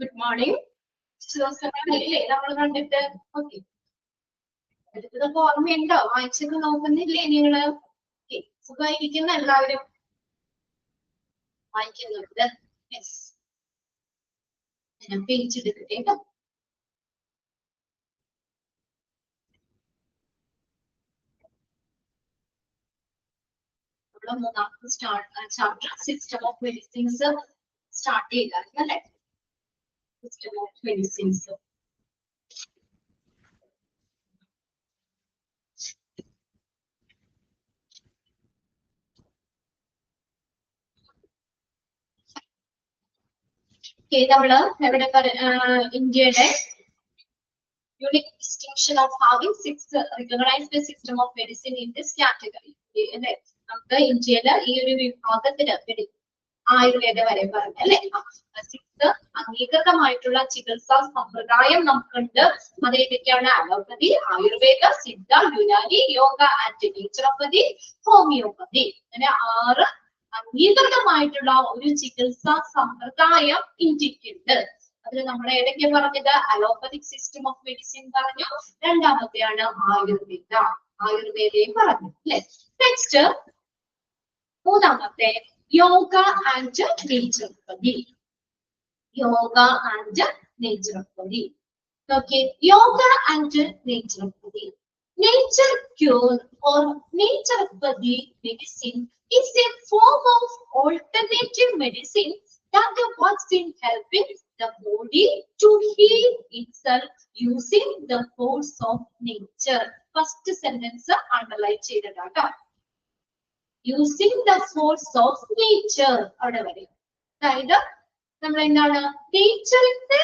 Good morning. സുഖമല്ലേ നമ്മൾ കണ്ടിട്ട്? ഓക്കെ, അടുത്തതൊക്കെ ഓർമ്മയുണ്ടോ? വായിച്ചൊക്കെ നോക്കുന്നില്ലേ നിങ്ങള്? സുഖമായിരിക്കുന്ന എല്ലാവരും വായിക്കുന്നുണ്ട്. യെസ്, ഞാൻ പേജ് എടുക്കട്ടെ കേട്ടോ. നമ്മള് മൂന്നാമത്തെ chapter system of medicines start ചെയ്തായിരുന്നു അല്ലെ? System of medicines. നമ്മള് എവിടെ ഇന്ത്യയുടെ unique distinction of having recognized the system of medicine in this category. അല്ലെ, നമുക്ക് ഇന്ത്യയില് ഈ ഒരു വിഭാഗത്തിന് ആയുർവേദ വരെ പറഞ്ഞു അല്ലെ. അംഗീകൃതമായിട്ടുള്ള ചികിത്സാ സമ്പ്രദായം നമുക്കുണ്ട്. അതേതൊക്കെയാണ്? Allopathy, Ayurveda, Siddha, Unani, yoga and naturopathy, homeopathy. അങ്ങനെ 6 അംഗീകൃതമായിട്ടുള്ള ഒരു ചികിത്സാ സമ്പ്രദായം ഇന്ത്യക്കുണ്ട്. അതിൽ നമ്മൾ ഏതൊക്കെയാ പറഞ്ഞത്? അലോപ്പതിക് സിസ്റ്റം ഓഫ് മെഡിസിൻ പറഞ്ഞു. രണ്ടാമത്തെയാണ് ആയുർവേദയും പറഞ്ഞു അല്ലെ. നെക്സ്റ്റ് മൂന്നാമത്തെ yoga and naturopathy. Okay, yoga and naturopathy. Nature cure or naturopathy medicine is a form of alternative medicine that works in helping the body to heal itself using the force of nature. First sentence underline ചെയ്തതാട്ടോ. Using the force of nature. അവിടെ വരെ. അതായത് നമ്മൾ എന്താണ്? നേച്ചറിന്റെ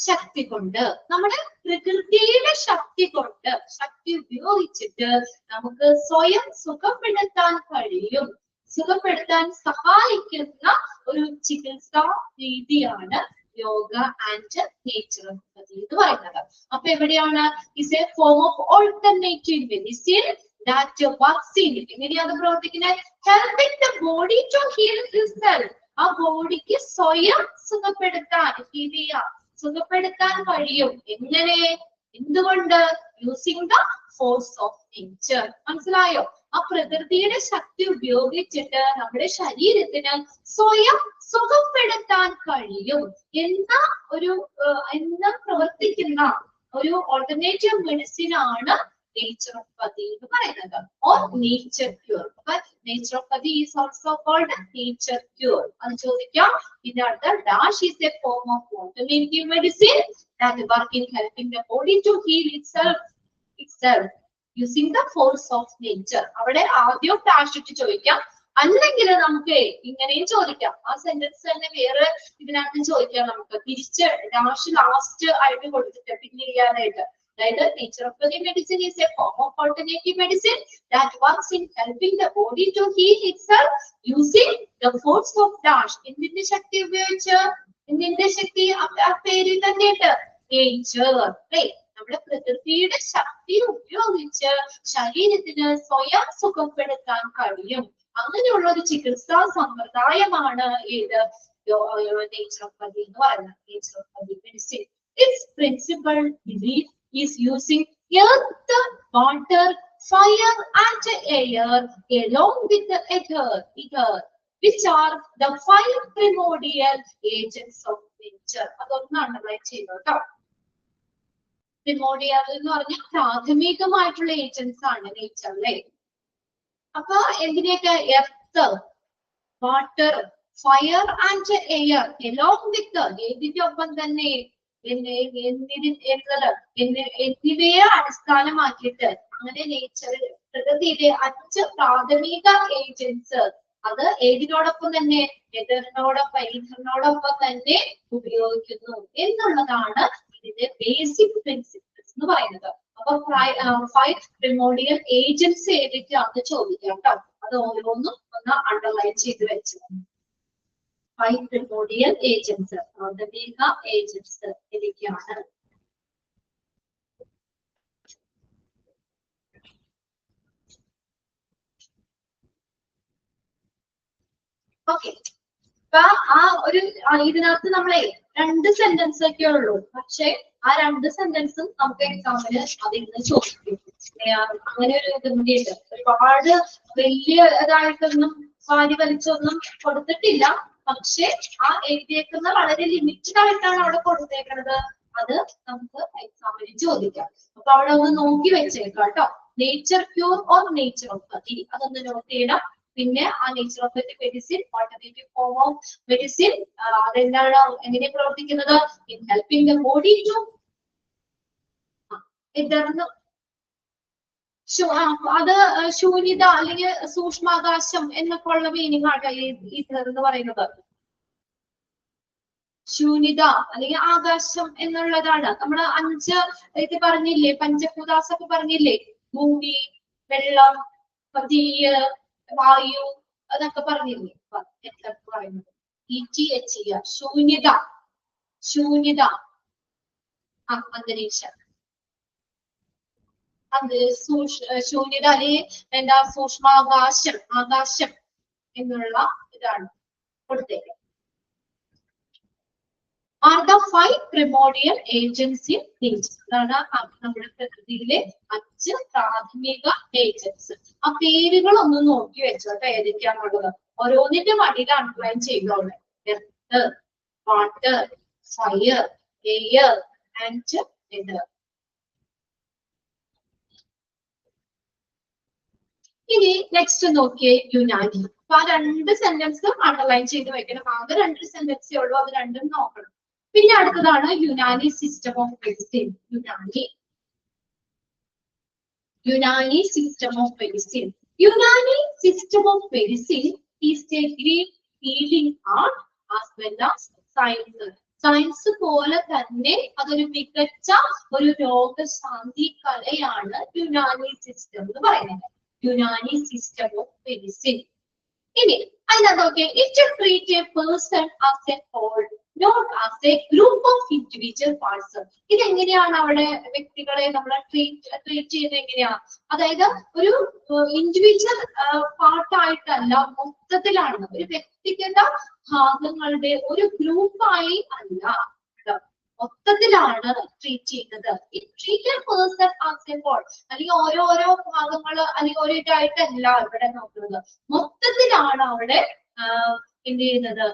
ശക്തി കൊണ്ട്, നമ്മുടെ പ്രകൃതിയുടെ ശക്തി കൊണ്ട്, ശക്തി ഉപയോഗിച്ചിട്ട് നമുക്ക് സ്വയം സുഖപ്പെടുത്താൻ കഴിയും. സുഖപ്പെടുത്താൻ സഹായിക്കുന്ന ഒരു ചികിത്സാ രീതിയാണ് യോഗ ആൻഡ് നേച്ചുറോപ്പതി എന്ന് പറയുന്നത്. അപ്പൊ എവിടെയാണ്? Is a form of alternative medicine that works in. എങ്ങനെയാണ് പ്രവർത്തിക്കുന്നത്? Helping the body to heal itself. ആ ബോഡിക്ക് സ്വയം സുഖപ്പെടുത്താൻ, സുഖപ്പെടുത്താൻ കഴിയും. എങ്ങനെ? എന്തുകൊണ്ട്? Using the force of nature. മനസ്സിലായോ? ആ പ്രകൃതിയുടെ ശക്തി ഉപയോഗിച്ചിട്ട് നമ്മുടെ ശരീരത്തിന് സ്വയം സുഖപ്പെടുത്താൻ കഴിയും എന്ന പ്രവർത്തിക്കുന്ന ഒരു ഓൾട്ടർനേറ്റീവ് മെഡിസിൻ ആണ് നേച്ചുറോപ്പതി എന്ന് പറയുന്നത്. Or nature cure. Naturopathy is also called nature cure. അത് ചോദിക്കാം. ഇതിനകത്ത് dash is a form of alternative medicine that work in helping the body to heal itself using the force of nature. അവിടെ ആദ്യം dash ഇട്ട് ചോദിക്കാം, അല്ലെങ്കിൽ നമുക്ക് ഇങ്ങനെയും ചോദിക്കാം. ആ സെന്റൻസ് തന്നെ വേറെ ഇതിനകത്ത് ചോദിക്കാം. നമുക്ക് തിരിച്ച് ഡാഷ് ലാസ്റ്റ് ആയിട്ട് കൊടുത്തിട്ട് പിന്നെ ചെയ്യാനായിട്ട്. അതായത് naturopathy medicine is a form of alternative medicine that works in helping the body to heal itself using the force of dash. എന്തിന്റെ ശക്തി ഉപയോഗിച്ച്? എന്തിന്റെ ശക്തി? ആ പേരിൽ തന്നെയുണ്ട്, നേച്ചർ. നമ്മുടെ പ്രകൃതിയുടെ ശക്തി ഉപയോഗിച്ച് ശരീരത്തിന് സ്വയം സുഖപ്പെടുത്താൻ കഴിയും. അങ്ങനെയുള്ള ഒരു ചികിത്സാ സമ്പ്രദായമാണ് ഏത്? നേച്ചുറോപ്പതി എന്ന് പറയുന്നത്. Naturopathy medicine. Its principal belief is using earth, water, fire and air along with the ether, which are the 5 primordial agents of nature. അതൊന്നാണ് അണ്ടർലൈൻ ചെയ്തോട്ടോ. പ്രിമോഡിയൽ എന്ന് പറഞ്ഞാൽ പ്രാഥമികമായിട്ടുള്ള ഏജൻസ് ആണ് നേച്ചറിലെ. അപ്പൊ എന്തിനൊക്കെ? Earth, water, fire and air along with. ഏതിന്റെ ഒപ്പം തന്നെ? എന്നിവയെ അടിസ്ഥാനമാക്കിയിട്ട് അങ്ങനെ നേച്ചറിൽ പ്രകൃതിയിലെ 5 പ്രാഥമിക ഏജൻസ്. അത് ഏതിനോടൊപ്പം തന്നെ? എതറിനോടൊപ്പം തന്നെ ഉപയോഗിക്കുന്നു എന്നുള്ളതാണ് ഇതിന്റെ ബേസിക് പ്രിൻസിപ്പിൾസ് എന്ന് പറയുന്നത്. അപ്പൊ 5 പ്രിമോഡിയൽ ഏജൻസ് ഏതൊക്കെയാണെന്ന് ചോദിക്കാം കേട്ടോ. അത് ഓരോന്നും ഒന്ന് അണ്ടർലൈൻ ചെയ്ത് വെച്ചു. 5 primordial agents, പ്രാഥമിക ഏജൻസ് ഏതൊക്കെയാണ്? ഓക്കെ, അപ്പൊ ഇതിനകത്ത് നമ്മളെ 2 സെന്റൻസ് ഒക്കെ ഉള്ളൂ. പക്ഷെ ആ 2 സെന്റൻസും നമുക്ക് എക്സാമിന് അതിന്ന് ചോദിക്കും. അങ്ങനെ ഒരു ഇതുണ്ട്. ഒരുപാട് വലിയ ഇതായിട്ടൊന്നും വാരി വലിച്ചൊന്നും കൊടുത്തിട്ടില്ല. പക്ഷെ ആ എഴുതിയേക്കുന്ന വളരെ ലിമിറ്റഡ് ആയിട്ടാണ് അവിടെ കൊടുത്തേക്കുന്നത്. അത് നമുക്ക് എക്സാമിന് ചോദിക്കാം. അപ്പൊ അവിടെ ഒന്ന് നോക്കി വെച്ചേക്കാം കേട്ടോ. Nature cure or nature of പതി അതൊന്ന് നോട്ട് ചെയ്യണം. പിന്നെ ആ nature of medicine, alternative form of medicine, അതെന്താണ്, എങ്ങനെ പ്രവർത്തിക്കുന്നത്, in helping the body to ഇതർന്ന് അത് ശൂന്യത അല്ലെങ്കിൽ സൂക്ഷ്മാകാശം എന്നൊക്കെ ഉള്ള മീനിങ് ആണ് ഇതർ എന്ന് പറയുന്നത്. ശൂന്യത അല്ലെങ്കിൽ ആകാശം എന്നുള്ളതാണ്. നമ്മള് 5 ഇത് പറഞ്ഞില്ലേ, പഞ്ചഭൂതാസ് ഒക്കെ പറഞ്ഞില്ലേ, ഭൂമി, വെള്ളം, തീയ്, വായു അതൊക്കെ പറഞ്ഞില്ലേ. എന്തൊക്കെ പറയുന്നത് ശൂന്യത, ശൂന്യത, അന്തരീക്ഷം, ശൂന്യത അല്ലെങ്കിൽ എന്താ സൂക്ഷ്മാകാശം, ആകാശം എന്നുള്ള ഇതാണ് കൊടുത്തേക്ക്. Are the 5 primordial agents in nature. അതാണ് നമ്മുടെ പ്രകൃതിയിലെ 5 പ്രാഥമിക ഏജൻസ്. ആ പേരുകൾ ഒന്ന് നോക്കി വെച്ചോട്ടെ ഏതൊക്കെയാണുള്ളത്. ഓരോന്നിന്റെ മടിയിൽ അണ്ടർലൈൻ ചെയ്തോളെ. Earth, water, fire, air and weather. ഇനി നെക്സ്റ്റ് നോക്കിയേ യുനാനി. അപ്പൊ ആ 2 സെന്റൻസും അണ്ടർലൈൻ ചെയ്ത് വെക്കണം. ആകെ 2 സെന്റൻസേ ഉള്ളൂ, അത് രണ്ടും നോക്കണം. പിന്നെ അടുത്തതാണ് Unani system of medicine. Unani system of medicine. Unani system of medicine is A Greek healing art as well as science. Science പോലെ തന്നെ അതൊരു മികച്ച ഒരു രോഗശാന്തി കലയാണ് യുനാനി സിസ്റ്റം എന്ന് പറയുന്നത്. Unani system of medicine. ഇനി അതിനകത്തൊക്കെ it treat a person as a whole, not as a group of individual parts. ഇതെങ്ങനെയാണ് അവിടെ വ്യക്തികളെ നമ്മൾ ട്രീറ്റ് ചെയ്യുന്നത് എങ്ങനെയാ? അതായത് ഒരു ഇൻഡിവിജ്വൽ പാർട്ടായിട്ടല്ല, മൊത്തത്തിലാണ്. ഒരു വ്യക്തിഗത ഭാഗങ്ങളുടെ ഒരു ഗ്രൂപ്പായി അല്ല, മൊത്തത്തിലാണ് ട്രീറ്റ് ചെയ്യുന്നത്. അല്ലെങ്കിൽ ഓരോരോ ഭാഗങ്ങള് അല്ലെങ്കിൽ ഓരോ ഇതായിട്ടല്ല ഇവിടെ നോക്കുന്നത്, മൊത്തത്തിലാണ് അവിടെ എന്ത് ചെയ്യുന്നത്,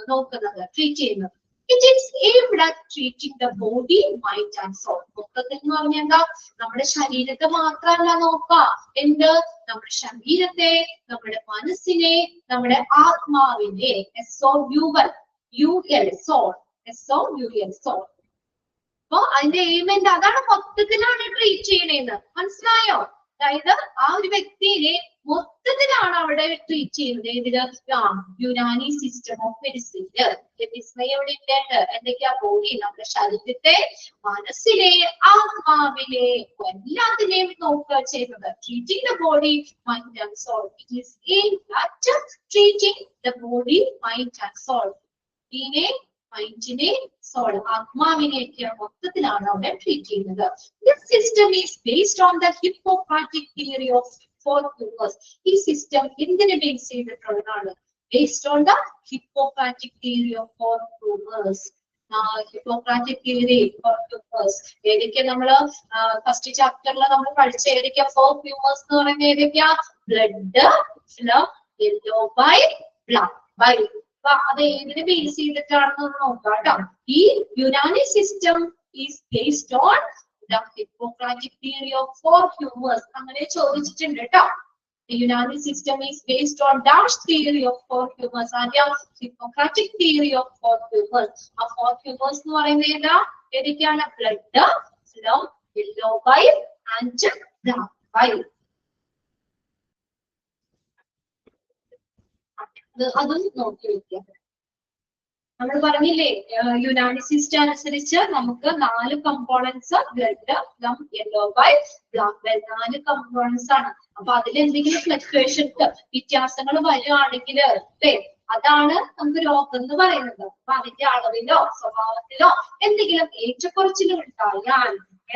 നോക്കുന്നത്, ട്രീറ്റ് ചെയ്യുന്നത്. It is aimed at treating the body, mind and soul. മൊത്തത്തിൽ എന്ന് പറഞ്ഞാൽ എന്താ, നമ്മുടെ ശരീരത്തെ മാത്രമല്ല നോക്കുക, എന്ത്, നമ്മുടെ ശരീരത്തെ, നമ്മുടെ മനസ്സിനെ, നമ്മുടെ ആത്മാവിനെ, soul. അപ്പൊ അതിന്റെ എയിമെന്റ് അതാണ്, മൊത്തത്തിലാണ് ട്രീറ്റ് ചെയ്യണേന്ന്. മനസ്സിലായോ? അതായത് ആ ഒരു വ്യക്തിയെ മൊത്തത്തിലാണ് അവിടെ ട്രീറ്റ് ചെയ്യുന്നത്. ഇതില് യുനാനി സിസ്റ്റം ഓഫ് മെഡിസിൻ വിസ്മയുടെ എന്തൊക്കെയാ, ബോഡി, നമ്മുടെ ശരീരത്തെ, മനസ്സിനെ, ആത്മാവിനെ, എല്ലാത്തിനെയും നോക്കുക ചെയ്യുന്നത്. Treating the body, mind and soul. It is aimed at treating the body, mind and soul. ഇതിനെ, മൈൻഡിനെ, സോൾ, ആത്മാവിനെയൊക്കെയാണ് മൊത്തത്തിലാണ് അവിടെ ട്രീറ്റ് ചെയ്യുന്നത്. This system is based on the Hippocratic theory of 4 humors. ഈ സിസ്റ്റം എന്തിനെ ബേസ് ചെയ്തിട്ടുള്ളതാണ്? Based on the Hippocratic theory of 4 humors. Hippocratic theory of humors ഏതൊക്കെയാ? നമ്മള് first ചാപ്റ്ററിൽ നമ്മൾ പഠിച്ച ഏതൊക്കെയാ 4 humors എന്ന് പറയുന്നത്? ഏതൊക്കെയാ? Blood, plum, yellow bile, black bile. അപ്പൊ അത് ഏതിനെ ബേസ് ചെയ്തിട്ടാണെന്ന് നോക്കാം കേട്ടോ. ഈ Unani system is based on the Hippocratic theory of 4 humors. അങ്ങനെ ചോദിച്ചിട്ടുണ്ട് കേട്ടോ. Unani system is based on dash theory of 4 humors. ആദ്യം ഹിപ്പോക്രാറ്റിക് തിയറി ഓഫ് 4 humors. ആ 4 humors എന്ന് പറയുന്നത് ഏതാ? ഏതൊക്കെയാണ്? Blood, plum, yellow bile and black bile. അതും നോക്കി വെക്കാം. നമ്മൾ പറഞ്ഞില്ലേ, യുനാനി സിസ്റ്റം അനുസരിച്ച് നമുക്ക് 4 components, blood, plum, yellow bile, black bile, 4 components ആണ്. അപ്പൊ അതിൽ എന്തെങ്കിലും ഫ്ലക്ച്വേഷൻസ്, വ്യത്യാസങ്ങൾ വരികയാണെങ്കിൽ അതാണ് നമുക്ക് രോഗം എന്ന് പറയുന്നത്. അപ്പൊ അതിന്റെ അളവിലോ സ്വഭാവത്തിലോ എന്തെങ്കിലും ഏറ്റക്കുറച്ചിലും ഉണ്ടായാൽ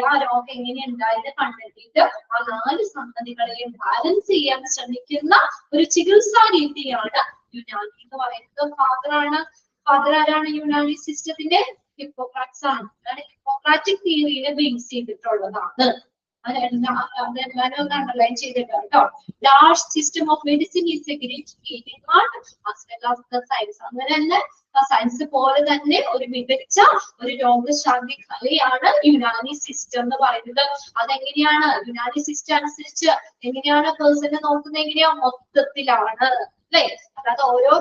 ആ രോഗം എങ്ങനെ ഉണ്ടായത് കണ്ടെത്തിയിട്ട് ആ 4 സംഗതികളെയും ബാലൻസ് ചെയ്യാൻ ശ്രമിക്കുന്ന ഒരു ചികിത്സാ രീതിയാണ് യുനാനി എന്ന് പറയുന്നത്. ഫാദറാണ് ഫാദർ ആരാണ് യുനാനി സിസ്റ്റത്തിന്റെ? ഹിപ്പോക്രാറ്റ്സ് ആണ്. ഹിപ്പോക്രാറ്റിക് തിയറിയെ ബേസ് ചെയ്തിട്ടുള്ളതാണ്. അണ്ടർലൈൻ ചെയ്തിട്ടുണ്ട് കേട്ടോ. Large system of medicine is A great healing art as well as the science. അങ്ങനെ തന്നെ സയൻസ് പോലെ തന്നെ ഒരു മികച്ച ഒരു രോഗശാന്തി കലയാണ് യുനാനി സിസ്റ്റം എന്ന് പറയുന്നത്. അതെങ്ങനെയാണ്? യുനാനി സിസ്റ്റം അനുസരിച്ച് എങ്ങനെയാണ് പേഴ്സണെ നോക്കുന്നത്? എങ്ങനെയാ? മൊത്തത്തിലാണ് അല്ലെ? അതായത് ഓരോ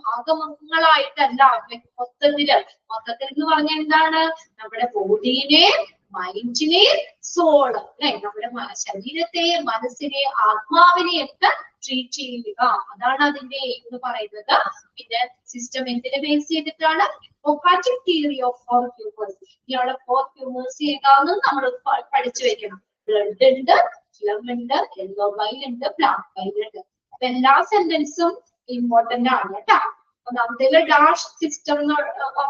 ഭാഗങ്ങളായിട്ടല്ല, മൊത്തത്തിൽ എന്ന് പറഞ്ഞാൽ എന്താണ്? നമ്മുടെ ബോഡീനെ, മൈൻഡിനെ, സോൾ അല്ലെ, നമ്മുടെ ശരീരത്തെ, മനസ്സിനെ, ആത്മാവിനെ ഒക്കെ ട്രീറ്റ് ചെയ്യുക. അതാണ് അതിന്റെ എന്ന് പറയുന്നത്. പിന്നെ സിസ്റ്റം എന്തിനെ ബേസ് ചെയ്തിട്ടാണ്? Hippocratic theory of 4 humours. ഇയാളെ 4 ഹ്യൂമേഴ്സ് ഏതാണെന്ന് നമ്മൾ പഠിച്ചു വെക്കണം. ബ്ലഡ് ഉണ്ട്, ഫിലം ഉണ്ട്, യെല്ലോ ബൈൽ ഉണ്ട്, ബ്ലാക്ക് ബൈൽ ഉണ്ട്. അപ്പൊ എല്ലാ സെന്റൻസും ഇമ്പോർട്ടന്റ് ആണ് കേട്ടോ. ഒന്നാമത്തേല് ഡാഷ് സിസ്റ്റം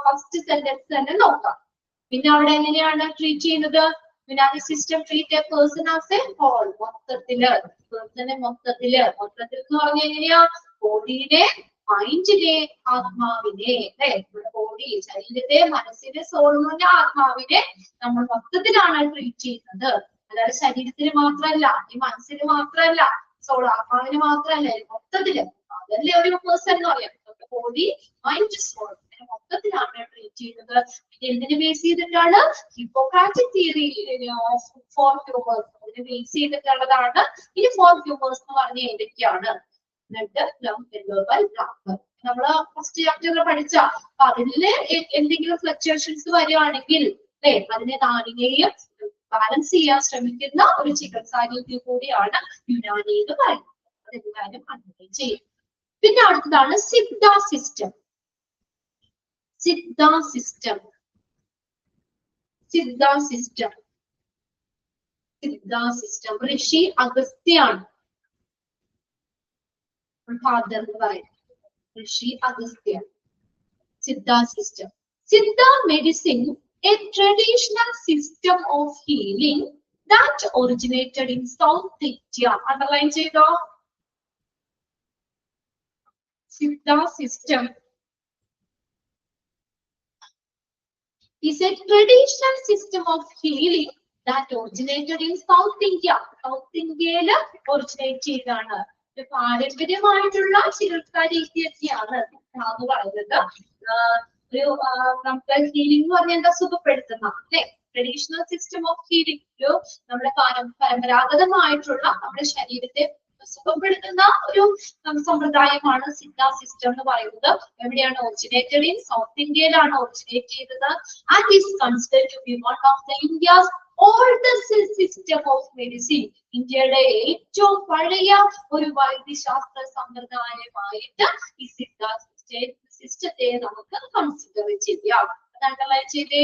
ഫസ്റ്റ് സെന്റൻസ് തന്നെ നോക്കാം. പിന്നെ അവിടെ എങ്ങനെയാണ് ട്രീറ്റ് ചെയ്യുന്നത്? Unani system treat a person as a whole. മൊത്തത്തില് പേഴ്സണെ മൊത്തത്തിൽ എന്ന് പറഞ്ഞാൽ എങ്ങനെയാ? ബോഡിനെ, മൈൻഡിനെ, ആത്മാവിനെ അല്ലെ, നമ്മുടെ ബോഡി, ശരീരത്തെ, മനസ്സിനെ, സോൾ എന്ന് പറഞ്ഞാൽ ആത്മാവിനെ നമ്മൾ മൊത്തത്തിലാണ് ട്രീറ്റ് ചെയ്യുന്നത്. അല്ലാതെ ശരീരത്തിന് മാത്രമല്ല, ഈ മനസ്സിന് മാത്രമല്ല, സോൾ ആത്മാവിന് മാത്രമല്ല, മൊത്തത്തില്. അതല്ലേ ഒരു പേഴ്സൺ എന്ന് പറയാം. ബോഡി, മൈൻഡ്, സോൾ മൊത്തത്തിലാണ് ട്രീറ്റ് ചെയ്യുന്നത്. എന്തിനു ബേസ് ചെയ്തിട്ടാണ്? Hippocratic theory of 4 humours. അതിനെ ബേസ് ചെയ്തിട്ടുള്ളതാണ്. ഇനി 4 ഹ്യൂമേഴ്സ് എന്ന് പറഞ്ഞാൽ ഏതൊക്കെയാണ്? Blood, film, yellow bile, black. നമ്മള് ഫസ്റ്റ് ചാപ്റ്ററിൽ പഠിച്ച അതില് എന്തെങ്കിലും ഫ്ലക്ച്വേഷൻസ് വരികയാണെങ്കിൽ അല്ലെ, അതിനെ താങ്ങുകയും ബാലൻസ് ചെയ്യാൻ ശ്രമിക്കുന്ന ഒരു ചികിത്സാ രീതി കൂടിയാണ് യുനാനി എന്ന് പറയുന്നത്. അതെല്ലാവരും അണ്ടർലൈൻ ചെയ്യും. പിന്നെ അടുത്തതാണ് Siddha system. Siddha system Siddha system Siddha system Rishi അഗസ്ത്യാണ് ഫാദർ എന്ന് പറയുന്നത്. Rishi Agastya. Siddha system. Siddha medicine, a traditional system of healing that originated in South India. Underline ചെയ്തോ? Siddha system is a traditional system of healing that originated in South India. South India'യിൽ originate ചെയ്താണ്. പാരമ്പര്യമായിട്ടുള്ള ചികിത്സാ രീതിയൊക്കെയാണ് എന്ന് പറയുന്നത്. ഒരു നമുക്ക് ഹീലിംഗ് എന്ന് പറഞ്ഞാൽ എന്താ? സുഖപ്പെടുത്തുന്ന അല്ലെ, ട്രഡീഷണൽ സിസ്റ്റം ഓഫ് ഹീലിംഗ്. ഒരു നമ്മുടെ പരമ്പരാഗതമായിട്ടുള്ള നമ്മുടെ ശരീരത്തെ സുഖപ്പെടുത്തുന്ന ഒരു സമ്പ്രദായമാണ് സിദ്ധ സിസ്റ്റം എന്ന് പറയുന്നത്. എവിടെയാണ് ഒറിജിനേറ്റഡ്? ഇൻ സൗത്ത് ഇന്ത്യയിലാണ് ഒറിജിനേറ്റ് ചെയ്തത്. And is considered to be one of the India's oldest system of medicine. ഇന്ത്യയുടെ ഏറ്റവും പഴയ ഒരു വൈദ്യശാസ്ത്ര സമ്പ്രദായമായിട്ട് ഈ സിദ്ധ സിസ്റ്റത്തെ നമുക്ക് കൺസിഡർ ചെയ്യാം. അണ്ടർലൈൻ ചെയ്തേ.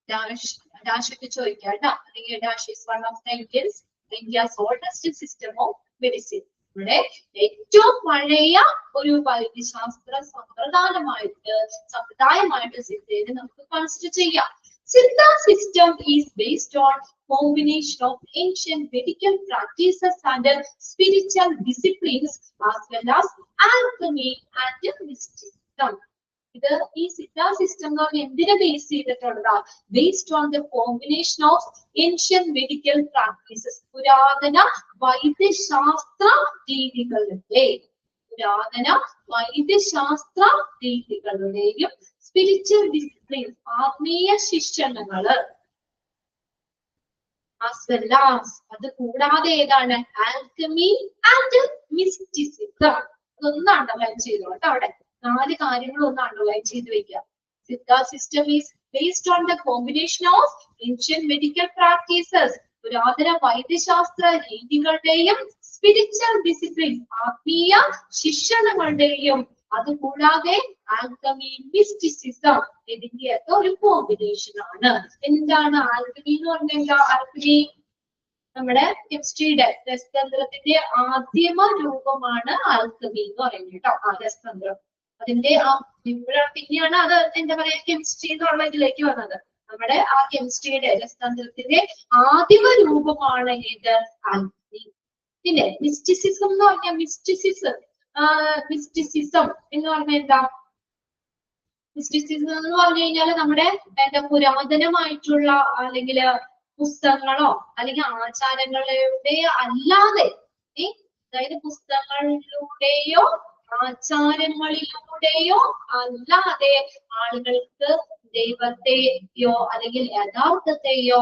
ഡാഷ് ഒക്കെ ചോദിക്കാം കേട്ടോ. അല്ലെങ്കിൽ dash is one of the India's oldest system of medicine. ഇവിടെ ഏറ്റവും പഴയ ഒരു വൈദ്യശാസ്ത്ര സമ്പ്രദായമായിട്ട് സിദ്ധയെ നമുക്ക് കൺസിഡർ ചെയ്യാം. Siddha system is based on combination of ancient medical practices and spiritual disciplines as well as alchemy and mysticism. ഇത് ഈ സിദ്ധ സിസ്റ്റം എന്ന് പറഞ്ഞാൽ എന്തിനെ ബേസ് ചെയ്തിട്ടുള്ളതാ? Based on the combination of ancient medical practices. പുരാതന വൈദ്യശാസ്ത്ര രീതികളുടെയും സ്പിരിച്വൽ ഡിസിപ്ലിൻസ്, ആത്മീയ ശിക്ഷണങ്ങള്, അത് കൂടാതെ ഏതാണ്? Alchemy and mysticism. അതൊന്ന് അണ്ടർലൈൻ ചെയ്തു കേട്ടോ. അവിടെ 4 കാര്യങ്ങൾ ഒന്ന് അണ്ടർലൈൻ ചെയ്ത് വെക്കുക. Siddha system is based on the combination of ancient medical practices, പുരാതന വൈദ്യശാസ്ത്ര രീതികളുടെയും സ്പിരിച്വൽ ഡിസിപ്ലിൻ, ആത്മീയ ശിക്ഷണങ്ങളുടെയും, അതുകൂടാതെ ആൽക്കമി, മിസ്റ്റിസിസം, ഇതിന്റെയൊക്കെ ഒരു കോമ്പിനേഷൻ ആണ്. എന്താണ് ആൽക്കമി എന്ന് പറഞ്ഞാൽ? ആൽക്കമി നമ്മുടെ കെമിസ്ട്രിയുടെ രസതന്ത്രത്തിന്റെ ആദ്യമ രൂപമാണ് ആൽക്കമി എന്ന് പറയുന്നത് കേട്ടോ. ആ രസതന്ത്രം അതിന്റെ പിന്നെയാണ് അത് എന്താ പറയാ കെമിസ്ട്രി എന്നുള്ള ഇതിലേക്ക് വന്നത്. നമ്മുടെ ആ കെമിസ്ട്രിയുടെ രസതന്ത്രത്തിന്റെ ആദിമ രൂപമാണ് ഇത് ആൽക്കമി. പിന്നെ മിസ്റ്റിസിസം എന്ന് പറഞ്ഞാൽ മിസ്റ്റിസിസം മിസ്റ്റിസിസം എന്ന് പറഞ്ഞാൽ എന്താ? മിസ്റ്റിസിസം എന്ന് പറഞ്ഞു കഴിഞ്ഞാൽ നമ്മുടെ എന്താ പുരാതനമായിട്ടുള്ള അല്ലെങ്കിൽ പുസ്തകങ്ങളോ അല്ലെങ്കിൽ ആചാരങ്ങളുടെ അല്ലാതെ അതായത് പുസ്തകങ്ങളിലൂടെയോ ആചാരങ്ങളിലൂടെയോ അല്ലാതെ ആളുകൾക്ക് ദൈവത്തെയോ അല്ലെങ്കിൽ യഥാർത്ഥത്തെയോ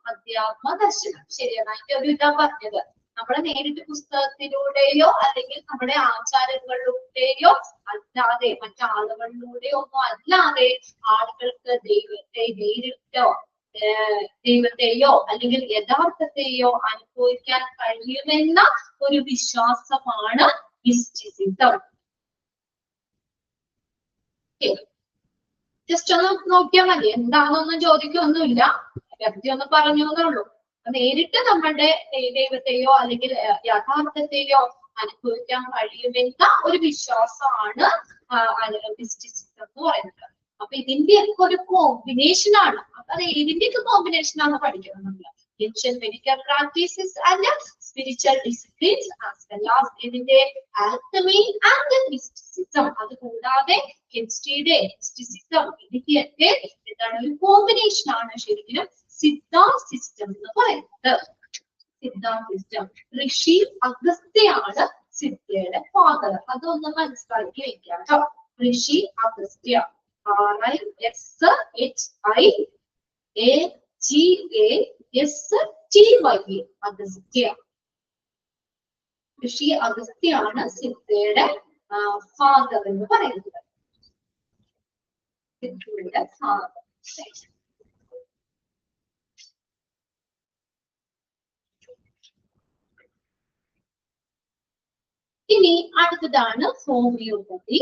അധ്യാത്മ ദർശനം. ശരിയാണ്, അതിന്റെ ഒരു ഇതാ പറഞ്ഞത്. നമ്മളെ നേരിട്ട് പുസ്തകത്തിലൂടെയോ അല്ലെങ്കിൽ നമ്മുടെ ആചാരങ്ങളിലൂടെയോ അല്ലാതെ മറ്റാളുകളിലൂടെയോ ഒന്നും അല്ലാതെ ആളുകൾക്ക് ദൈവത്തെ നേരിട്ടോ ദൈവത്തെയോ അല്ലെങ്കിൽ യഥാർത്ഥത്തെയോ അനുഭവിക്കാൻ കഴിയുമെന്ന ഒരു വിശ്വാസമാണ് മിസ്റ്റിസിസം. ജസ്റ്റ് ഒന്ന് നോക്കിയാൽ മതി, എന്താണെന്നൊന്നും ചോദിക്കൊന്നുമില്ല, വ്യക്തി ഒന്ന് പറഞ്ഞു എന്നുള്ളൂ. നേരിട്ട് നമ്മളുടെ ദൈവത്തെയോ അല്ലെങ്കിൽ യാഥാർത്ഥ്യത്തെയോ അനുഭവിക്കാൻ കഴിയുമെന്ന ഒരു വിശ്വാസമാണ് മിസ്റ്റിസിസം എന്ന് പറയുന്നത്. അപ്പൊ ഇതിന്റെയൊക്കെ ഒരു കോമ്പിനേഷൻ ആണ്. അപ്പൊ അത് ഏതിന്റെയൊക്കെ കോമ്പിനേഷൻ ആണ് പഠിക്കുന്നത് നമ്മൾ. Ancient medical practices and spiritual disciplines as well as ഇതിന്റെ alchemy and mysticism. അത് കൂടാതെ കെമിസ്ട്രിയുടെ മിസ്റ്റിസിസം ഇതിന്റെയൊക്കെ എന്താണ് ഒരു കോമ്പിനേഷൻ ആണ് ശരിക്കും സിദ്ധാന്ത സിസ്റ്റം എന്ന് പറയുന്നത്. സിദ്ധാന്ത സിസ്റ്റം. ഋഷി അഗസ്ത്യയാണ് സിദ്ധയുടെ ഫാദർ. അതൊന്ന് മനസ്സിലാക്കി വെക്കാം കേട്ടോ. ഋഷി അഗസ്ത്യ, RISHIAGASTY, അഗസ്ത്യ. ഋഷി അഗസ്ത്യയാണ് സിദ്ധയുടെ ഫാദർ എന്ന് പറയുന്നത്. സിദ്ധയുടെ ഫാദർ. ഇനി അടുത്തതാണ് ഹോമിയോപ്പതി.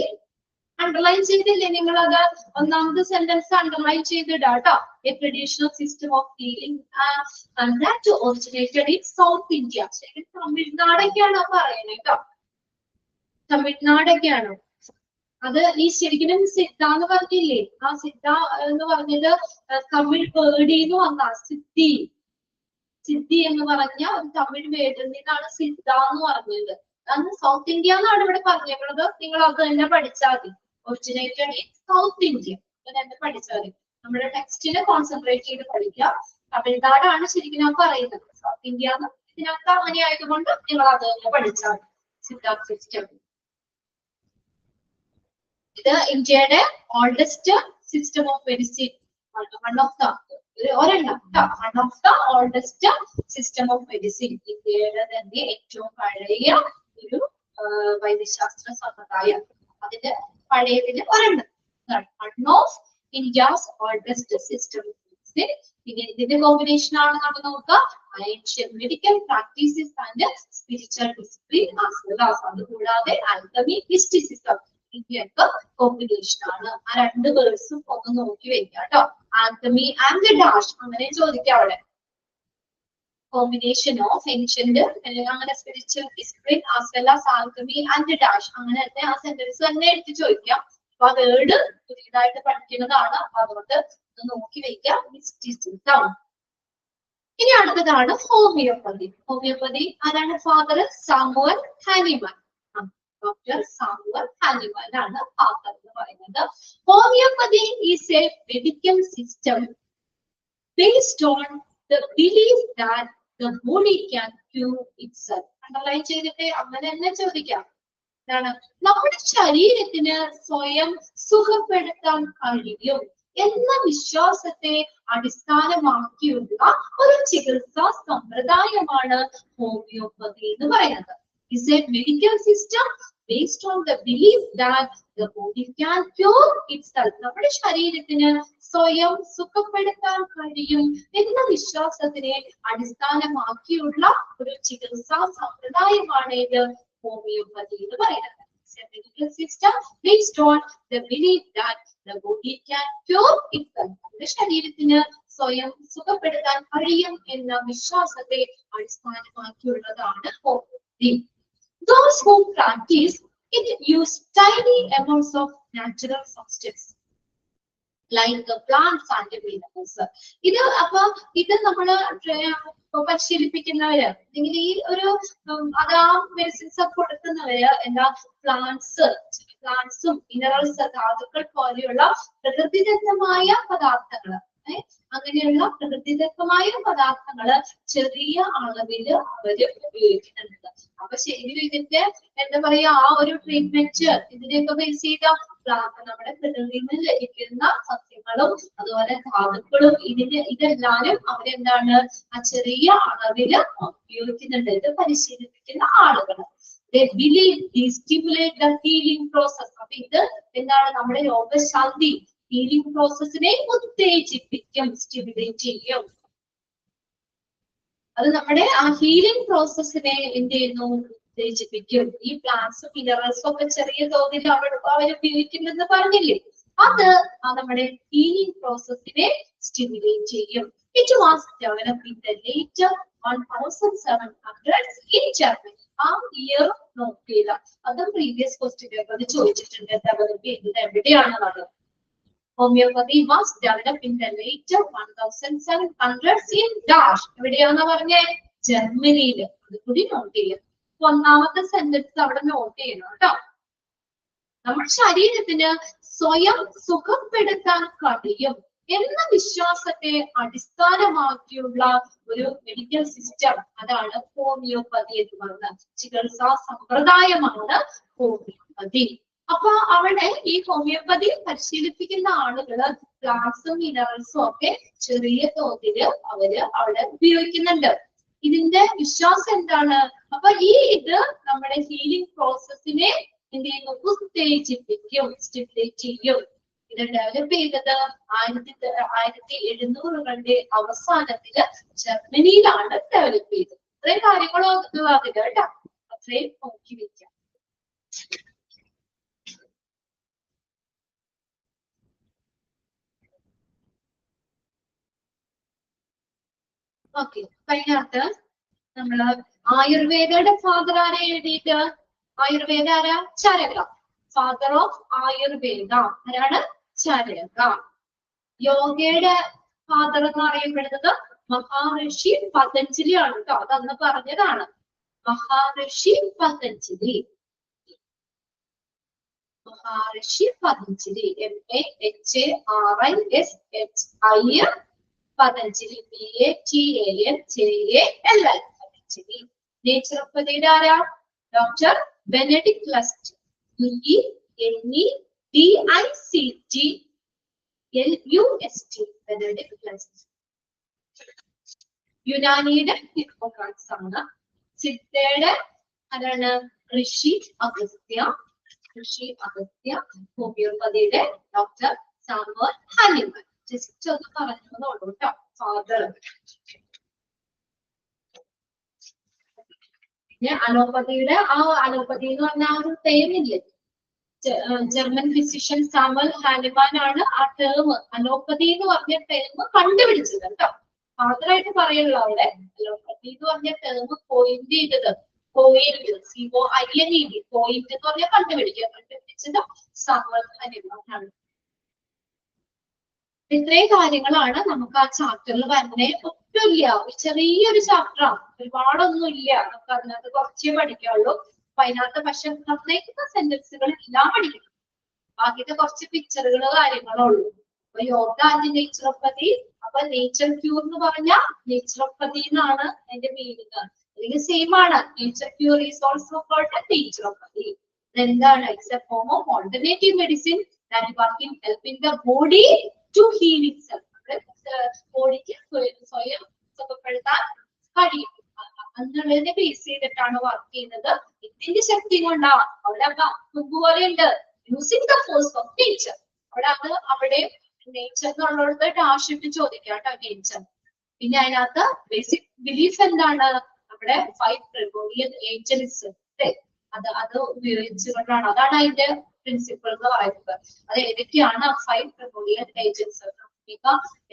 അണ്ടർലൈൻ ചെയ്തില്ലേ നിങ്ങൾ? അത് ഒന്നാമത്തെ സെന്റൻസ് അണ്ടർലൈൻ ചെയ്തിടാട്ടോ. A traditional system of healing that originated in South India. ശരി, തമിഴ്നാടൊക്കെയാണോ പറയുന്നത് കേട്ടോ? തമിഴ്നാടൊക്കെയാണോ? അത് ഈ ശരിക്കും സിദ്ധ എന്ന് പറഞ്ഞില്ലേ? ആ സിദ്ധ എന്ന് പറഞ്ഞത് തമിഴ് വേർഡിന്ന് വന്ന സിദ്ധി. സിദ്ധി എന്ന് പറഞ്ഞ ഒരു തമിഴ് വേർഡിൽ നിന്നാണ് സിദ്ധ എന്ന് പറഞ്ഞത്. അന്ന് സൗത്ത് ഇന്ത്യ എന്നാണ് ഇവിടെ പറഞ്ഞിട്ടുള്ളത്. നിങ്ങൾ അത് തന്നെ പഠിച്ചാൽ മതി. ഒറിജിനേറ്റഡ് ഇൻ സൗത്ത് ഇന്ത്യ തന്നെ പഠിച്ചാൽ മതി. നമ്മുടെ ടെക്സ്റ്റിനെ കോൺസെൻട്രേറ്റ് ചെയ്ത് പഠിക്കുക. തമിഴ്നാടാണ് ശരിക്കും പറയുന്നത്. സൗത്ത് ഇന്ത്യ ഇതിനകത്ത് അങ്ങനെ ആയതുകൊണ്ട് നിങ്ങൾ അത് തന്നെ പഠിച്ചാൽ മതി. സിദ്ധാന്ത സിസ്റ്റം ഇത് ഇന്ത്യയുടെ oldest system of medicine. One of the oldest system of medicine. ഇന്ത്യയുടെ തന്നെ ഏറ്റവും പഴയ ഒരു വൈദ്യശാസ്ത്ര സമ്പ്രദായം. അതിന്റെ പഴയതിന് ഒരെണ്ണം. One of India's oldest system of medicine. പിന്നെ ഇതിന്റെ കോമ്പിനേഷൻ ആണ് നമ്മൾ നോക്കുക. ancient medical practices and spiritual discipline as well as. അതുകൂടാതെ alchemy, mysticism ഇതിന്റെയൊക്കെ കോമ്പിനേഷൻ ആണ്. ആ രണ്ട് വേർഡ്സും ഒന്ന് നോക്കി വെക്കാം കേട്ടോ. alchemy and dash അങ്ങനെ ചോദിക്കാം അവിടെ. കോമ്പിനേഷൻ ഓഫ് ancient അങ്ങനെ spiritual discipline as well as alchemy and dash അങ്ങനെ തന്നെ ആ സെന്റൻസ് തന്നെ എടുത്ത് ചോദിക്കാം. അപ്പൊ ആ വേർഡ് പുതിയതായിട്ട് പഠിക്കുന്നതാണ്. അതുകൊണ്ട് നോക്കി വെക്കാം. മിസ്റ്റിസിസം. ഇനി അടുത്തതാണ് ഹോമിയോപ്പതി. ഹോമിയോപ്പതി ആരാണ് father? Samuel Hahnemann. Doctor Samuel Hahnemann ആണ് ഫാദർ എന്ന് പറയുന്നത്. Homeopathy is a medical system based on the belief that the body can cure itself. Underline ചെയ്തിട്ട് അങ്ങനെ തന്നെ ചോദിക്കാം. എന്താണ്? നമ്മുടെ ശരീരത്തിന് സ്വയം സുഖപ്പെടുത്താൻ കഴിയും എന്ന വിശ്വാസത്തെ അടിസ്ഥാനമാക്കിയുള്ള ഒരു ചികിത്സാ സമ്പ്രദായമാണ് ഹോമിയോപ്പതി എന്ന് പറയുന്നത്. Is a medical system based on the belief that the body can cure itself. നമ്മുടെ ശരീരത്തിന് സ്വയം സുഖപ്പെടുത്താൻ കഴിയും എന്ന വിശ്വാസത്തിനെ അടിസ്ഥാനമാക്കിയുള്ള ഒരു ചികിത്സാ സമ്പ്രദായമാണ് ഇത് ഹോമിയോപ്പതി എന്ന് പറയുന്നത്. Medical system based on the belief that the body can cure itself. നമ്മുടെ ശരീരത്തിന് സ്വയം സുഖപ്പെടുത്താൻ കഴിയും എന്ന വിശ്വാസത്തെ അടിസ്ഥാനമാക്കിയുള്ളതാണ് homeopathy. Those who practice it use tiny amounts of natural substance. like the plants and minerals. ഇത് അപ്പൊ ഇത് നമ്മള് പരിശീലിപ്പിക്കുന്നവര് അല്ലെങ്കിൽ ഈ ഒരു അതാ മെഡിസിൻസ് ഒക്കെ കൊടുക്കുന്നവര് എന്താ പ്ലാന്റ്സും മിനറൽസ് ധാതുക്കൾ പോലെയുള്ള പ്രകൃതിദത്തമായ പദാർത്ഥങ്ങൾ അങ്ങനെയുള്ള പ്രകൃതിദത്തമായ പദാർത്ഥങ്ങള് ചെറിയ അളവില് അവര് ഉപയോഗിക്കുന്നുണ്ട്. അപ്പൊ ശരിക്കും ഇതിന്റെ എന്താ പറയാ ആ ഒരു ട്രീറ്റ്മെന്റ് ഇതിനെയൊക്കെ ബേസ് ചെയ്ത നമ്മുടെ പ്രകൃതിയിൽ നിന്ന് ലഭിക്കുന്ന സസ്യങ്ങളും അതുപോലെ ധാതുക്കളും ഇതെല്ലാരും അവരെന്താണ് ആ ചെറിയ അളവില് ഉപയോഗിക്കുന്നുണ്ട്. ഇത് പരിശീലിപ്പിക്കുന്ന ആളുകൾ stimulate the healing process. അപ്പൊ ഇത് എന്താണ് നമ്മുടെ രോഗശാന്തി ഹീലിംഗ് പ്രോസസ്സിനെ ഉത്തേജിപ്പിക്കും, സ്റ്റിമുലേറ്റ് ചെയ്യും. അത് നമ്മുടെ ആ ഹീലിംഗ് പ്രോസസ്സിനെ എന്ത് ചെയ്യുന്നു, ഉത്തേജിപ്പിക്കും. ഈ പ്ലാന്റ്സും മിനറൽസും ഒക്കെ ചെറിയ തോതിൽ അവർ ഉപയോഗിക്കുമെന്ന് പറഞ്ഞില്ലേ, അത് നമ്മുടെ ഹീലിംഗ് പ്രോസസ്സിനെ സ്റ്റിമുലേറ്റ് ചെയ്യും. It was developed in the later 1700s in Germany. ആ ഇയർ നോക്കിയില്ല, അത് പ്രീവിയസ് ക്വസ്റ്റ്യൻ പേപ്പറിൽ ചോദിച്ചിട്ടുണ്ട്. ഡെവലപ്പ് ചെയ്തത് എവിടെയാണെന്നത്. Homeopathy was developed in the later 1700s in Dash. എവിടെയാണെന്ന് പറഞ്ഞേ, ജർമ്മനിയിൽ. അത് കൂടി നോട്ട് ചെയ്യാം. ഒന്നാമത്തെ സെന്റൻസ് അവിടെ നോട്ട് ചെയ്യണം കേട്ടോ. നമ്മുടെ ശരീരത്തിന് സ്വയം സുഖപ്പെടുത്താൻ കഴിയും എന്ന വിശ്വാസത്തെ അടിസ്ഥാനമാക്കിയുള്ള ഒരു മെഡിക്കൽ സിസ്റ്റം, അതാണ് ഹോമിയോപ്പതി എന്ന് പറയുന്നത്. ചികിത്സാ സമ്പ്രദായമാണ് ഹോമിയോപ്പതി. അപ്പൊ അവിടെ ഈ ഹോമിയോപ്പതി പരിശീലിപ്പിക്കുന്ന ആളുകള് പ്ലാന്റ്സും മിനറൽസും ഒക്കെ ചെറിയ തോതില് അവര് അവിടെ ഉപയോഗിക്കുന്നുണ്ട്. ഇതിന്റെ വിശ്വാസം എന്താണ്? അപ്പൊ ഇത് നമ്മുടെ ഹീലിംഗ് പ്രോസസ്സിനെ എന്ത് ചെയ്യുന്നു, ഉത്തേജിപ്പിക്കും, സ്റ്റിമുലേറ്റ് ചെയ്യും. ഇത് ഡെവലപ്പ് ചെയ്തത് 1700കളുടെ അവസാനത്തില് ജർമ്മനിയിലാണ് ഡെവലപ്പ് ചെയ്തത്. ഇത്രയും കാര്യങ്ങളോ കേട്ടോ, അത്രയും നോക്കി വെക്കാം. ഓക്കെ, അതിനകത്ത് നമ്മള് ആയുർവേദയുടെ ഫാദർ ആരെ എഴുതിയിട്ട്, ആയുർവേദ ആരാ? ചരക. ഫാദർ ഓഫ് ആയുർവേദ ആരാണ്? ചരക. യോഗയുടെ ഫാദർ എന്ന് അറിയപ്പെടുന്നത് മഹാഋഷി പതഞ്ജലി ആണ് കേട്ടോ. അതന്ന് പറഞ്ഞതാണ്, മഹാഋഷി പതഞ്ജലി. Maharishi Patanjali, MAHARISHI Patanjali, PATANJALI Patanjali. നേച്ചുറോപ്പതിയുടെ ആരാ? Doctor Benedict Lust, BENEDICT Benedict Lust. യുനാനിയുടെ ഹിപ്പോക്രാറ്റ്സ് ആണ്. സിദ്ധയുടെ ആരാണ്? ഋഷി അഗസ്ത്യ. ഹോമിയോപ്പതിയുടെ ഡോക്ടർ സാമുവൽ ഹാനിമൻ. ജസ്റ്റ് ഒന്ന് പറഞ്ഞോളൂ കേട്ടോ, ഫാദർ. പിന്നെ അലോപ്പതിയുടെ അലോപ്പതി എന്ന് പറഞ്ഞ ആ ഒരു ടേമില്ലേ, ജർമ്മൻ ഫിസിഷ്യൻ സാമുവൽ ഹാനിമാൻ ആണ് ആ ടേം, അലോപ്പതി എന്ന് പറഞ്ഞ ടേം കണ്ടുപിടിച്ചത് കേട്ടോ. ഫാദറായിട്ട് പറയുള്ളൂ അവിടെ. അലോപ്പതി എന്ന് പറഞ്ഞ ടേം കോയിന്റ് ചെയ്തത്, COINED, കോയിന്റ് എന്ന് പറഞ്ഞാൽ കണ്ടുപിടിച്ചത് സാമുവൽ ഹാനിമാൻ ആണ്. ഇത്രയും കാര്യങ്ങളാണ് നമുക്ക് ആ ചാപ്റ്ററിൽ വരുന്നേ. ഒട്ടുമില്ല, ചെറിയൊരു ചാപ്റ്ററാണ്, ഒരുപാടൊന്നും ഇല്ല. നമുക്ക് അതിനകത്ത് കുറച്ചേ പഠിക്കാനുള്ളൂ. അപ്പൊ അതിനകത്ത് പക്ഷെ തന്നേക്കുന്ന സെന്റൻസുകൾ എല്ലാം പഠിക്കണം. ബാക്കിത്തെ കുറച്ച് പിക്ചറുകൾ കാര്യങ്ങളുള്ളൂ. അപ്പൊ യോഗ ആൻഡ് നേച്ചുറോപ്പതി. അപ്പൊ നേച്ചർ ക്യൂർ എന്ന് പറഞ്ഞാൽ നേച്ചുറോപ്പതി എന്നാണ് അതിന്റെ മീനിങ്. അല്ലെങ്കിൽ സെയിം ആണ്. Nature cure is also called naturopathy. എന്താണ്? It's a form of alternative medicine that work in helping the body to heal itself. ബോഡിക്ക് സ്വയം സുഖപ്പെടുത്താൻ കഴിയും എന്നുള്ളതിനെ ബേസ് ചെയ്തിട്ടാണ് വർക്ക് ചെയ്യുന്നത്. ഇതിന്റെ ശക്തി കൊണ്ടാ അവിടെ പോലെ ഉണ്ട്, using the force of nature. അവിടെ നേച്ചർ എന്നുള്ളത് ഡാഷ് ഇട്ട് ചോദിക്കാം കേട്ടോ, നേച്ചർ. പിന്നെ അതിനകത്ത് ബേസിക് ബിലീഫ് എന്താണ്? നമ്മുടെ 5 പ്രിമോഡിയൽ ഏജൻസ് അത് ഉപയോഗിച്ചുകൊണ്ടാണ്, അതാണ് അതിന്റെ പ്രിൻസിപ്പിൾ എന്ന് പറയുന്നത്. അത് ഏതൊക്കെയാണ് 5 പ്രിമോഡിയൽ ഏജൻസ്?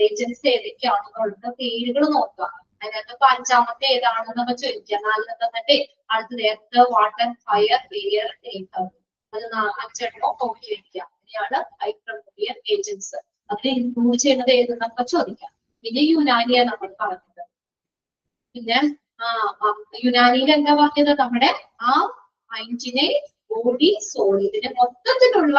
ഏജൻസ് ഏതൊക്കെയാണെന്നുള്ളത് പേരുകൾ നോക്കുക. അതിനകത്ത് 5ാമത്തെ ഏതാണെന്ന് നമ്മൾ ചോദിക്കുക. 4 തന്നിട്ട് അടുത്തത് earth, water, fire, air, ether. അത് 5 നോക്കി വെക്കുക. ഇങ്ങനെയാണ് 5 പ്രിമോഡിയൽ ഏജൻസ്. അതിൽ ഇൻക്ലൂഡ് ചെയ്യുന്നത് ഏതെന്നൊക്കെ ചോദിക്കാം. പിന്നെ യുനാനിയ നമ്മൾ പറഞ്ഞത്. പിന്നെ യുനാനിയിൽ എന്താ പറഞ്ഞത്? നമ്മുടെ ആ മൈൻഡിനെ ബോഡി സോൾ ഇതിന്റെ മൊത്തത്തിലുള്ള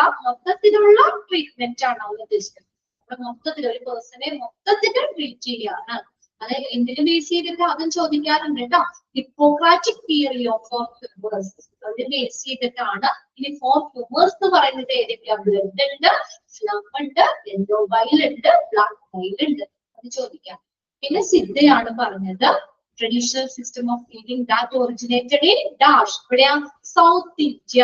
ട്രീറ്റ്മെന്റ് ആണ് അവർ ഉദ്ദേശിക്കുന്നത്. മൊത്തത്തിൽ ഒരു പേഴ്സണെ മൊത്തത്തിൽ ട്രീറ്റ് ചെയ്യാണ്. അത് എന്തിനു ബേസ് ചെയ്തിട്ട് അതും ചോദിക്കാറുണ്ട് കേട്ടോ. ഹിപ്പോക്രാറ്റിക് തിയറി ഓഫ് ഹ്യൂമേഴ്സ് അതിന് ബേസ് ചെയ്തിട്ടാണ്. ഇനി 4 ഹ്യൂമേഴ്സ് എന്ന് പറയുന്നത് ഏതൊക്കെയാണ്? ബ്ലഡ് ഉണ്ട്, ഫ്ലം ഉണ്ട്, യെല്ലോ ബൈൽ ഉണ്ട്, ബ്ലാക്ക് ബൈൽ ഉണ്ട്. അത് ചോദിക്കാം. പിന്നെ സിദ്ധയാണ് പറഞ്ഞത് traditional system of feeding that originated in dash. ഇവിടെയാ സൗത്ത് ഇന്ത്യ.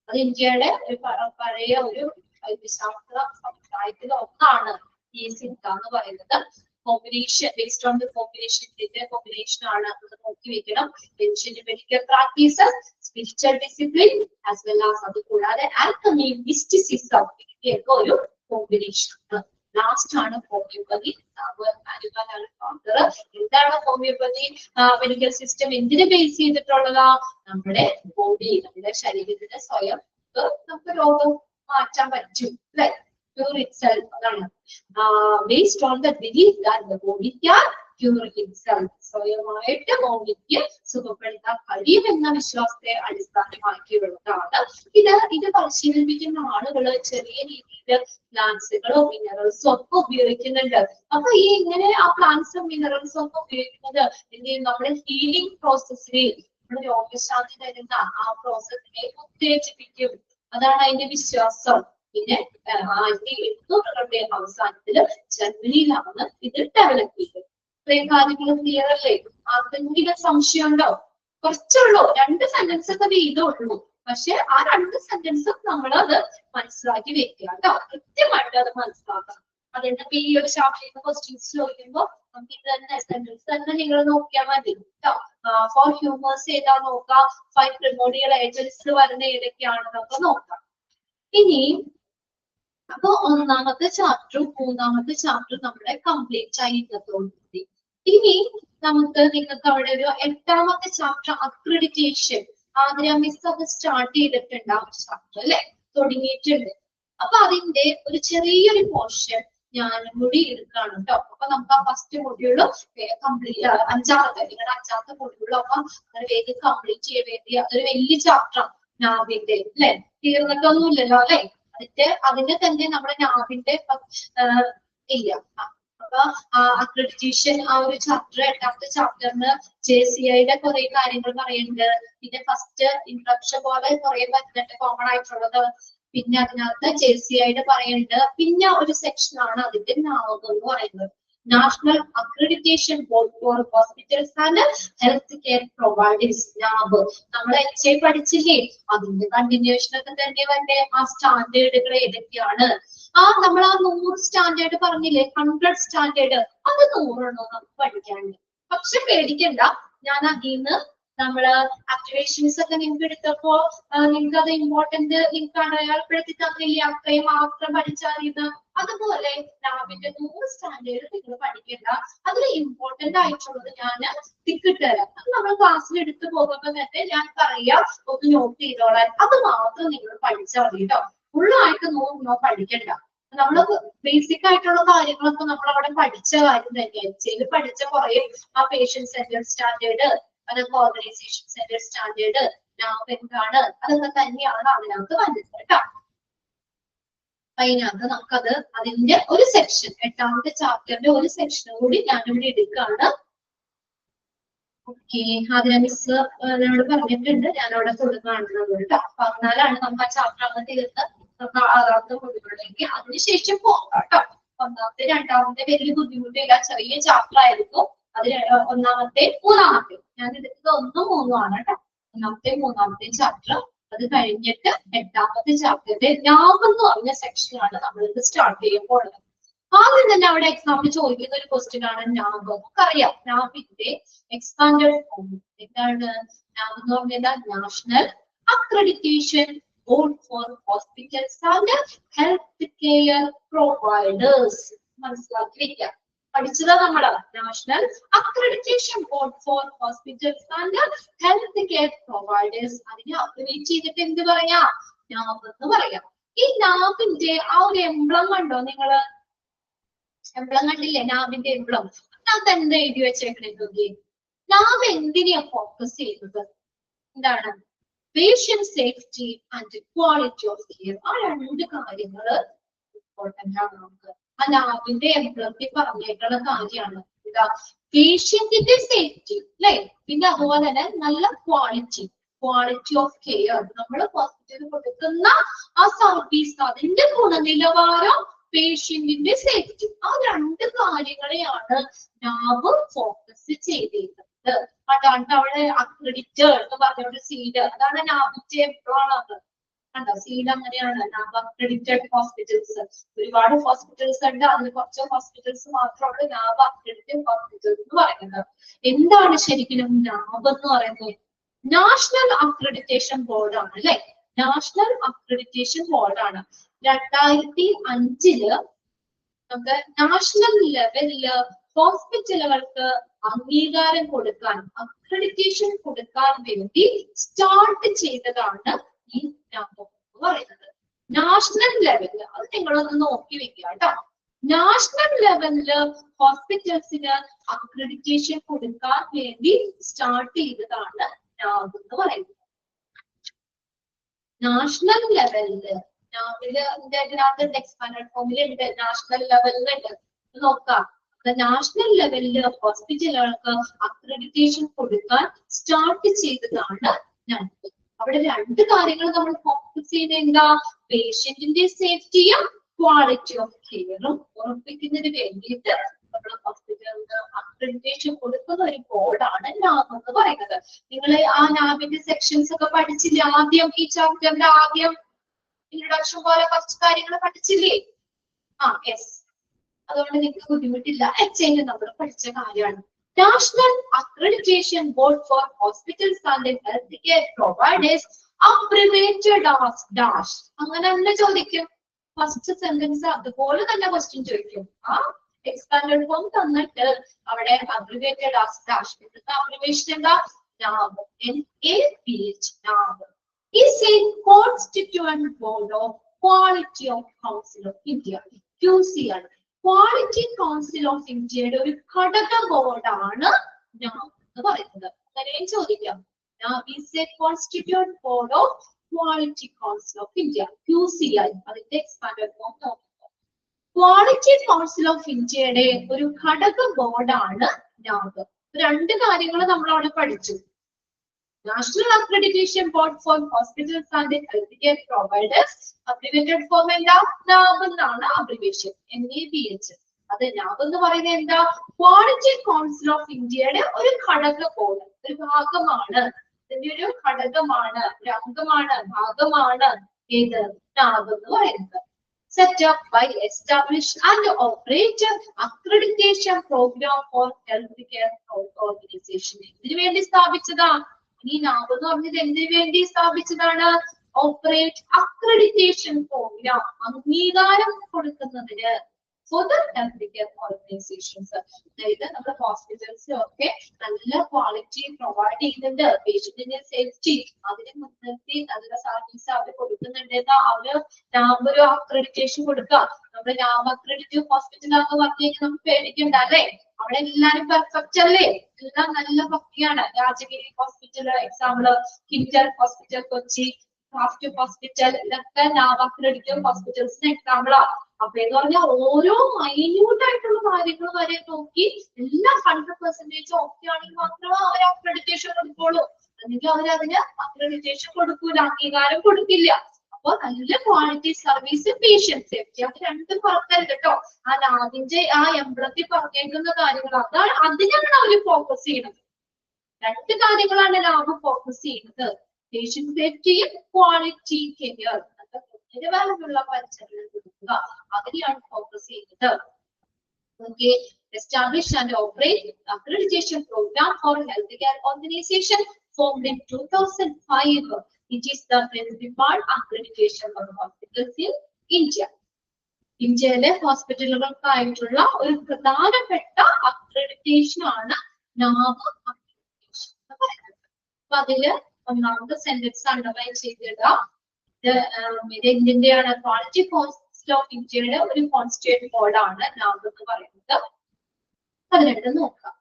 അത് ഇന്ത്യയുടെ ഒരു പഴയ ഒരു വൈദ്യശാസ്ത്ര സമുദായത്തിൽ ഒന്നാണ് ഈ സിദ്ധ എന്ന് പറയുന്നത്. Combination based on the combination combination ആണ് അത് നോക്കി വെക്കണം. Medical practices, spiritual discipline as well as അത് കൂടാതെ ആൽക്കമി, മിസ്റ്റിസിസം ഇതിന്റെയൊക്കെ ഒരു കോമ്പിനേഷൻ ആണ്. ലാസ്റ്റ് ആണ് ഹോമിയോപ്പതി. എന്താണ് ഹോമിയോപ്പതി മെഡിക്കൽ സിസ്റ്റം? എന്തിനെ ബേസ് ചെയ്തിട്ടുള്ളതാ? നമ്മുടെ ബോഡി, നമ്മുടെ ശരീരത്തിന് സ്വയം നമുക്ക് രോഗം മാറ്റാൻ പറ്റും അല്ലെ? Cure itself. Based on the belief that the body can cure itself. സ്വയമായിട്ട് ബോഡിക്ക് സുഖപ്പെടുത്താൻ കഴിയുമെന്ന വിശ്വാസത്തെ അടിസ്ഥാനമാക്കിയുള്ളതാണ് ഇത് പരിശീലിപ്പിക്കുന്ന ആളുകൾ ചെറിയ രീതിയിൽ പ്ലാന്റ്സുകളോ മിനറൽസോ ഒക്കെ ഉപയോഗിക്കുന്നുണ്ട്. അപ്പൊ ഈ ഇങ്ങനെ ആ പ്ലാന്റ്സും മിനറൽസും ഒക്കെ ഉപയോഗിക്കുന്നത് എന്ത് ചെയ്യും? നമ്മുടെ ഹീലിംഗ് പ്രോസസ്സിനെ, നമ്മുടെ രോഗശാന്തി തരുന്ന ആ പ്രോസസ്സിനെ ഉത്തേജിപ്പിക്കും. അതാണ് അതിന്റെ വിശ്വാസം. പിന്നെ 1800കളുടെ അവസാനത്തിൽ ജർമ്മനിയിലാണ് ഇത് ഡെവലപ്പ് ചെയ്തത്. ഇത്രയും കാര്യങ്ങൾ ക്ലിയർ അല്ലേ? ആർക്കെങ്കിലും സംശയം ഉണ്ടോ? കുറച്ചുള്ളൂ, 2 സെന്റൻസ് ഒക്കെ വീതമുള്ളൂ. പക്ഷെ ആ 2 സെന്റൻസും നമ്മൾ അത് മനസ്സിലാക്കി വെക്കുക കേട്ടോ. കൃത്യമായിട്ട് അത് മനസ്സിലാക്കാം. അതുകൊണ്ട് ഈ ഒരു ചാപ്റ്ററിൽ ക്വസ്റ്റ്യൻസ് ചോദിക്കുമ്പോൾ നമുക്ക് ഇത് തന്നെ സെന്റൻസ് തന്നെ നിങ്ങൾ നോക്കിയാൽ മതി കേട്ടോ. ഫോർ ഹ്യൂമേഴ്സ് ഏതാ നോക്കാം, 5 പ്രിമോഡിയൽ ഏജൻസ് വരുന്ന ഏതൊക്കെയാണെന്നൊക്കെ നോക്കാം. ഇനി അപ്പൊ 1ാമത്തെ ചാപ്റ്ററും 3ാമത്തെ ചാപ്റ്ററും നമ്മുടെ കംപ്ലീറ്റ് ആയി ഇന്നത്തോടുകൂടി. ഇനി നമുക്ക് നിങ്ങൾക്ക് അവിടെ ഒരു 8ാമത്തെ ചാപ്റ്റർ അക്രഡിറ്റേഷൻ ആദ്യം മിസ് അത് സ്റ്റാർട്ട് ചെയ്തിട്ടുണ്ടാവും ചാപ്റ്റർ അല്ലെ, തുടങ്ങിയിട്ടുണ്ട്. അപ്പൊ അതിന്റെ ഒരു ചെറിയൊരു പോർഷൻ ഞാനും കൂടി എടുക്കാണ് കേട്ടോ. അപ്പൊ നമുക്ക് ആ ഫസ്റ്റ് മൊഡ്യൂള് കംപ്ലീറ്റ് 5ാമത്തെ നിങ്ങളുടെ 5ാമത്തെ മൊഡ്യൂള് അപ്പൊ അത് വേഗം കംപ്ലീറ്റ് ചെയ്യാൻ വേണ്ടി അതൊരു വലിയ ചാപ്റ്റർ നാവിന്റെ അല്ലെ, തീർന്നിട്ടൊന്നും ഇല്ലല്ലോ അല്ലെ. അതിന്റെ തന്നെ നമ്മുടെ നാവിന്റെ ഇല്ല. അപ്പൊ അക്രഡിറ്റേഷൻ ആ ഒരു ചാപ്റ്റർ 8ാമത്തെ ചാപ്റ്ററിന് JCIയുടെ കുറെ കാര്യങ്ങൾ പറയുന്നുണ്ട്. പിന്നെ ഫസ്റ്റ് ഇൻട്രൊഡക്ഷൻ പോലെ കുറെ വരുന്നുണ്ട് കോമൺ ആയിട്ടുള്ളത്. പിന്നെ അതിനകത്ത് JCIയുടെ പറയുന്നുണ്ട്. പിന്നെ ഒരു സെക്ഷൻ ആണ് അതിന്റെ നാവ് എന്ന് പറയുന്നത്. National accreditation board for hospitals and health care providers. NABH നമ്മൾ HI പഠിച്ചില്ലേ, അതിന്റെ കണ്ടിന്യൂഷൻ ഒക്കെ തന്നെ വന്നെ. ആ സ്റ്റാൻഡേർഡുകൾ ഏതൊക്കെയാണ്? നമ്മൾ ആ 100 സ്റ്റാൻഡേർഡ് പറഞ്ഞില്ലേ, 100 സ്റ്റാൻഡേർഡ്, അത് 100 എണ്ണോ നമുക്ക് പഠിക്കാനുണ്ട്. പക്ഷെ പേടിക്കണ്ട, ഞാൻ അതിന്ന് നമ്മള് ആക്ടിവേഷൻസ് ഒക്കെ നിങ്ങൾക്ക് എടുത്തപ്പോ നിങ്ങൾക്ക് അത് ഇമ്പോർട്ടന്റ് നിങ്ങൾക്ക് അയാൾപ്പെടുത്തി തന്നില്ലേ, അത്രയും മാത്രം പഠിച്ചാൽ ഇത്. അതുപോലെ ലാബിന്റെ 100 സ്റ്റാൻഡേർഡ് നിങ്ങൾ പഠിക്കണ്ട. അതിൽ ഇമ്പോർട്ടന്റ് ആയിട്ടുള്ളത് ഞാൻ ടിക്കറ്റ് തരാം. അത് നമ്മൾ ക്ലാസ്സിൽ എടുത്തു പോകുമ്പോൾ തന്നെ ഞാൻ പറയാം, ഒന്ന് നോട്ട് ചെയ്തോളാൻ. അത് മാത്രം നിങ്ങൾ പഠിച്ചാൽ മതി കേട്ടോ. ഫുള്ളായിട്ട് 100 പഠിക്കണ്ട. നമ്മള് ബേസിക് ആയിട്ടുള്ള കാര്യങ്ങളൊക്കെ നമ്മൾ അവിടെ പഠിച്ച കാര്യം തന്നെയാണ്. ചെയ്ത് പഠിച്ച കുറെ ആ പേഷ്യന്റ് സെന്റർ സ്റ്റാൻഡേർഡ്, അതൊക്കെ ഓർഗനൈസേഷൻ സെന്റർ സ്റ്റാൻഡേർഡ്, നാം എന്താണ്, അതൊക്കെ തന്നെയാണ് അതിനകത്ത് വന്നത് കേട്ടോ. അതിനകത്ത് നമുക്കത് അതിന്റെ ഒരു സെക്ഷൻ 8ാമത്തെ ചാപ്റ്ററിന്റെ ഒരു സെക്ഷനും കൂടി ഞാനിവിടെ എടുക്കുകയാണ്. ഓക്കെ, അതിനെ മിസ് എന്നോട് പറഞ്ഞിട്ടുണ്ട്, ഞാനവിടെ തുടങ്ങുകയാണെന്നുള്ളത് കേട്ടോ. 14ആണ് നമുക്ക് ആ ചാപ്റ്റർ അങ്ങ് തീർത്ത് 6ാമത്തെ മുഴുവനിലേക്ക് അതിനുശേഷം പോകാം കേട്ടോ. 1ാമത്തെ 2ാമത്തെ വലിയ ബുദ്ധിമുട്ടില്ല, ചെറിയ ചാപ്റ്റർ ആയിരിക്കും. അത് 1ാമത്തെ 3ാമത്തെ ഞാൻ എടുത്തത് 1ഉം 3ഉം ആണ് കേട്ടോ. 1ാമത്തെയും 3ാമത്തെയും ചാപ്റ്റർ. അത് കഴിഞ്ഞിട്ട് 8ാമത്തെ ചാപ്റ്ററിന്റെ നാവ് എന്ന് പറഞ്ഞ സെക്ഷനാണ് നമ്മളിത് സ്റ്റാർട്ട് ചെയ്യുമ്പോൾ. ആദ്യം തന്നെ അവിടെ എക്സാമിൽ ചോദിക്കുന്ന ഒരു ക്വസ്റ്റ്യൻ ആണ് നാവ്. നമുക്കറിയാം നാവിന്റെ എക്സ്പാൻഡഡ് ഫോം എന്താണ്? നാവ് എന്ന് പറഞ്ഞാൽ national accreditation board for hospitals and health care providers. മനസ്സിലാക്കി വെക്കാം, പഠിച്ചത് നമ്മള്. National accreditation board for hospitals and health care providers. അതിനെ അക്രഡിറ്റ് ചെയ്തിട്ട് എന്ത് പറയാം? നാവ് എന്ന് പറയാം. ഈ നാവിന്റെ ആ ഒരു എംബ്ലം കണ്ടോ നിങ്ങള്? എംബ്ലം കണ്ടില്ലേ? നാവിന്റെ എംബ്ലം. അതിനകത്ത് എന്താ എഴുതി വെച്ചേക്കണേ നോക്കി? നാവ് എന്തിനെയാ ഫോക്കസ് ചെയ്യുന്നത്? എന്താണ്? Patient safety and quality of care. ആ രണ്ട് കാര്യങ്ങള് ഇമ്പോർട്ടന്റ് ആണ് നമുക്ക്. ആ നാവിന്റെ എംബ്ലത്തിൽ പറഞ്ഞേക്കുന്ന കാര്യമാണ് എന്താ? പേഷ്യന്റിന്റെ സേഫ്റ്റി അല്ലെ, പിന്നെ അതുപോലെ തന്നെ നല്ല ക്വാളിറ്റി ഓഫ് കെയർ. നമ്മൾ ഹോസ്പിറ്റലിൽ കൊടുക്കുന്ന ആ സർവീസ്, അതിന്റെ ഗുണനിലവാരം, പേഷ്യന്റിന്റെ സേഫ്റ്റി, ആ രണ്ട് കാര്യങ്ങളെയാണ് നാവ് ഫോക്കസ് ചെയ്തിരിക്കുന്നത്. അതാണ് അവിടെ അക്രഡിറ്റഡ് എന്ന് പറഞ്ഞ സീഡ്, അതാണ് നാവിന്റെ എംബ്ലം. കണ്ടോ? സീഡ് അങ്ങനെയാണ്. നാവ് അക്രഡിറ്റഡ് ഹോസ്പിറ്റൽസ്, ഒരുപാട് ഹോസ്പിറ്റൽസ് ഉണ്ട്, അതിൽ കുറച്ച് ഹോസ്പിറ്റൽസ് മാത്രമാണ് നാവ് അക്രഡിറ്റഡ് ഹോസ്പിറ്റൽസ് എന്ന് പറയുന്നത്. എന്താണ് ശരിക്കും നാവ് എന്ന് പറയുന്നത്? നാഷണൽ അക്രഡിറ്റേഷൻ ബോർഡാണ് അല്ലെ? നാഷണൽ അക്രഡിറ്റേഷൻ ബോർഡാണ്. 2005 നമുക്ക് നാഷണൽ ലെവലില് ഹോസ്പിറ്റലുകൾക്ക് അംഗീകാരം കൊടുക്കാൻ, അക്രഡിറ്റേഷൻ കൊടുക്കാൻ വേണ്ടി സ്റ്റാർട്ട് ചെയ്തതാണ് ഈ നാവ് എന്ന് പറയുന്നത്. നാഷണൽ ലെവലില് അത് നിങ്ങളൊന്ന് നോക്കി വെക്കുക കേട്ടോ. നാഷണൽ ലെവലില് ഹോസ്പിറ്റൽസിന് അക്രഡിറ്റേഷൻ കൊടുക്കാൻ വേണ്ടി സ്റ്റാർട്ട് ചെയ്തതാണ് നാവ് എന്ന് പറയുന്നത്. നാഷണൽ ലെവലില് നാവില് എക്സ്പാൻഡ് ഫോമിലുണ്ട്, നാഷണൽ ലെവലിലുണ്ട്. നോക്കാം, നാഷണൽ ലെവലില് ഹോസ്പിറ്റലുകൾക്ക് അക്രഡിറ്റേഷൻ കൊടുക്കാൻ സ്റ്റാർട്ട് ചെയ്തതാണ് നാവ്. അവിടെ രണ്ട് കാര്യങ്ങൾ നമ്മൾ ഫോക്കസ് ചെയ്യുന്നത് എന്താ? പേഷ്യന്റിന്റെ സേഫ്റ്റിയും ക്വാളിറ്റി ഓഫ് കെയറും ഉറപ്പിക്കുന്നതിന് വേണ്ടിയിട്ട് നമ്മൾ ഹോസ്പിറ്റലിന് അക്രഡിറ്റേഷൻ കൊടുക്കുന്ന ഒരു ബോർഡാണ് നാവ് എന്ന് പറയുന്നത്. നിങ്ങൾ ആ നാവിന്റെ സെക്ഷൻസ് ഒക്കെ പഠിച്ചില്ലേ? ആദ്യം ഈ ചാപ്റ്ററിന്റെ ആദ്യം ഇൻട്രൊഡക്ഷൻ പോലെ കുറച്ച് കാര്യങ്ങൾ പഠിച്ചില്ലേ? യെസ്. അതുകൊണ്ട് നിങ്ങൾക്ക് ബുദ്ധിമുട്ടില്ല, എക്സ്ചേഞ്ച് നമ്മൾ പഠിച്ച കാര്യമാണ്. National accreditation board for hospitals and health care providers abbreviated as dash. അങ്ങനെ തന്നെ ചോദിക്കും. ഫസ്റ്റ് സെന്റൻസ് അതുപോലെ തന്നെ ക്വസ്റ്റ്യൻ ചോദിക്കും. എക്സ്പാൻഡഡ് ഫോം തന്നിട്ട് അവിടെ അബ്രിവേറ്റഡ് ആസ് ഡാഷ്. അബ്രിവേഷൻ എന്താ? നാവ്. NAPH, നാവ് is a constituent board of Quality of Council of India, QCI. Quality council of ഇന്ത്യയുടെ ഒരു ഘടക ബോർഡാണ് നാവ് എന്ന് പറയുന്നത്. അങ്ങനെയും ചോദിക്കാം. നാവ് is a constituent board of Quality Council of India, QCI. അതിന്റെ എക്സ്പാൻഡഡ് ഫോം നോക്കുക. ക്വാളിറ്റി കൗൺസിൽ ഓഫ് ഇന്ത്യയുടെ ഒരു ഘടക ബോർഡാണ് നാവ്. രണ്ട് കാര്യങ്ങൾ നമ്മൾ അവിടെ പഠിച്ചു. National accreditation board for hospitals and health care providers, abbreviated form എന്താ? നാവ് എന്നാണ് അബ്രിവേഷൻ, NAPH. അത് നാവ് എന്ന് പറയുന്നത് എന്താ? ക്വാളിറ്റി കൗൺസിൽ ഓഫ് ഇന്ത്യയുടെ ഒരു ഘടക ബോർഡ്, ഒരു ഭാഗമാണ്. ഇതിന്റെ ഒരു ഘടകമാണ്, ഒരു അംഗമാണ്, ഭാഗമാണ് ഏത്? നാവ് എന്ന് പറയുന്നത്. Set up by established and operate accreditation program for healthcare organization. ഇതിനു വേണ്ടി സ്ഥാപിച്ചതാ ഈ നാവ് എന്ന് പറഞ്ഞത്. എന്തിനു വേണ്ടി സ്ഥാപിച്ചതാണ്? ഓപ്പറേറ്റ് അക്രഡിറ്റേഷൻ പ്രോഗ്രാം, അംഗീകാരം കൊടുക്കുന്നതിന് for the healthcare organizations. അതായത് നമ്മുടെ ഹോസ്പിറ്റൽസിലൊക്കെ നല്ല ക്വാളിറ്റി പ്രൊവൈഡ് ചെയ്യുന്നുണ്ട്, പേഷ്യന്റിന്റെ സേഫ്റ്റി അതിനെ മുൻനിർത്തി നല്ല സർവീസ് അവർ കൊടുക്കുന്നുണ്ടെന്ന് അവര് നാവ് ഒരു അക്രഡിറ്റേഷൻ കൊടുക്കുക. നമ്മുടെ നാവ് അക്രഡിറ്റീവ് ഹോസ്പിറ്റലാന്ന് പറഞ്ഞു കഴിഞ്ഞാൽ നമുക്ക് പേടിക്കണ്ട അല്ലെ? അവിടെ എല്ലാരും പെർഫെക്റ്റ് അല്ലേ? എല്ലാം നല്ല ഭംഗിയാണ്. Rajagiri hospital example, Kinder hospital Kochi, craft hospital, ഇതൊക്കെ നാവ് അക്രഡിറ്റീവ് ഹോസ്പിറ്റൽസിന് എക്സാമ്പിളാ. അപ്പൊ എന്ന് പറഞ്ഞാൽ ഓരോ മൈന്യൂട്ട് ആയിട്ടുള്ള കാര്യങ്ങൾ വരെ നോക്കി എല്ലാം 100% ഓക്കെ ആണെങ്കിൽ മാത്രമേ അവർ അക്രഡിറ്റേഷൻ കൊടുക്കുള്ളൂ. അല്ലെങ്കിൽ അവരതിന് അക്രഡിറ്റേഷൻ കൊടുക്കൂല, അംഗീകാരം കൊടുക്കില്ല. അപ്പൊ നല്ല ക്വാളിറ്റി സർവീസ്, പേഷ്യന്റ് സേഫ്റ്റി, അത് രണ്ടും പറഞ്ഞത് കേട്ടോ. ആ നാവിന്റെ ആ എംബ്ലത്തിൽ പറഞ്ഞേക്കുന്ന കാര്യങ്ങൾ, അതാണ് അതിനാണ് അവര് ഫോക്കസ് ചെയ്യുന്നത്. രണ്ട് കാര്യങ്ങളാണ് നാവ് ഫോക്കസ് ചെയ്യുന്നത്. പേഷ്യന്റ് സേഫ്റ്റിയും ക്വാളിറ്റി കെയർ, നിലവാരമുള്ള പരിചരണം കൊടുക്കുക, അതിനെയാണ് ഫോക്കസ് ചെയ്യുന്നത്. Okay, establish and operate accreditation program for healthcare organization formed in 2005. It is the principal accreditation for hospitals in India. ഇന്ത്യയിലെ ഹോസ്പിറ്റലുകൾക്കായിട്ടുള്ള ഒരു പ്രധാനപ്പെട്ട അക്രഡിറ്റേഷൻ ആണ് നാവ് അക്രഡിറ്റേഷൻ എന്ന് പറയുന്നത്. അപ്പൊ അതില് ഒന്നാമത്തെ സെന്റൻസ് അണ്ടർലൈൻ ചെയ്തിടാം. ഇത് ഇന്ത്യയുടെ ക്വാളിറ്റി കൗൺസിൽ ഓഫ് ഇന്ത്യയുടെ ഒരു കോൺസ്റ്റിറ്റ്യൂന്റ് ബോർഡാണ് NAB എന്ന് പറയുന്നത്. അത് രണ്ടും നോക്കാം.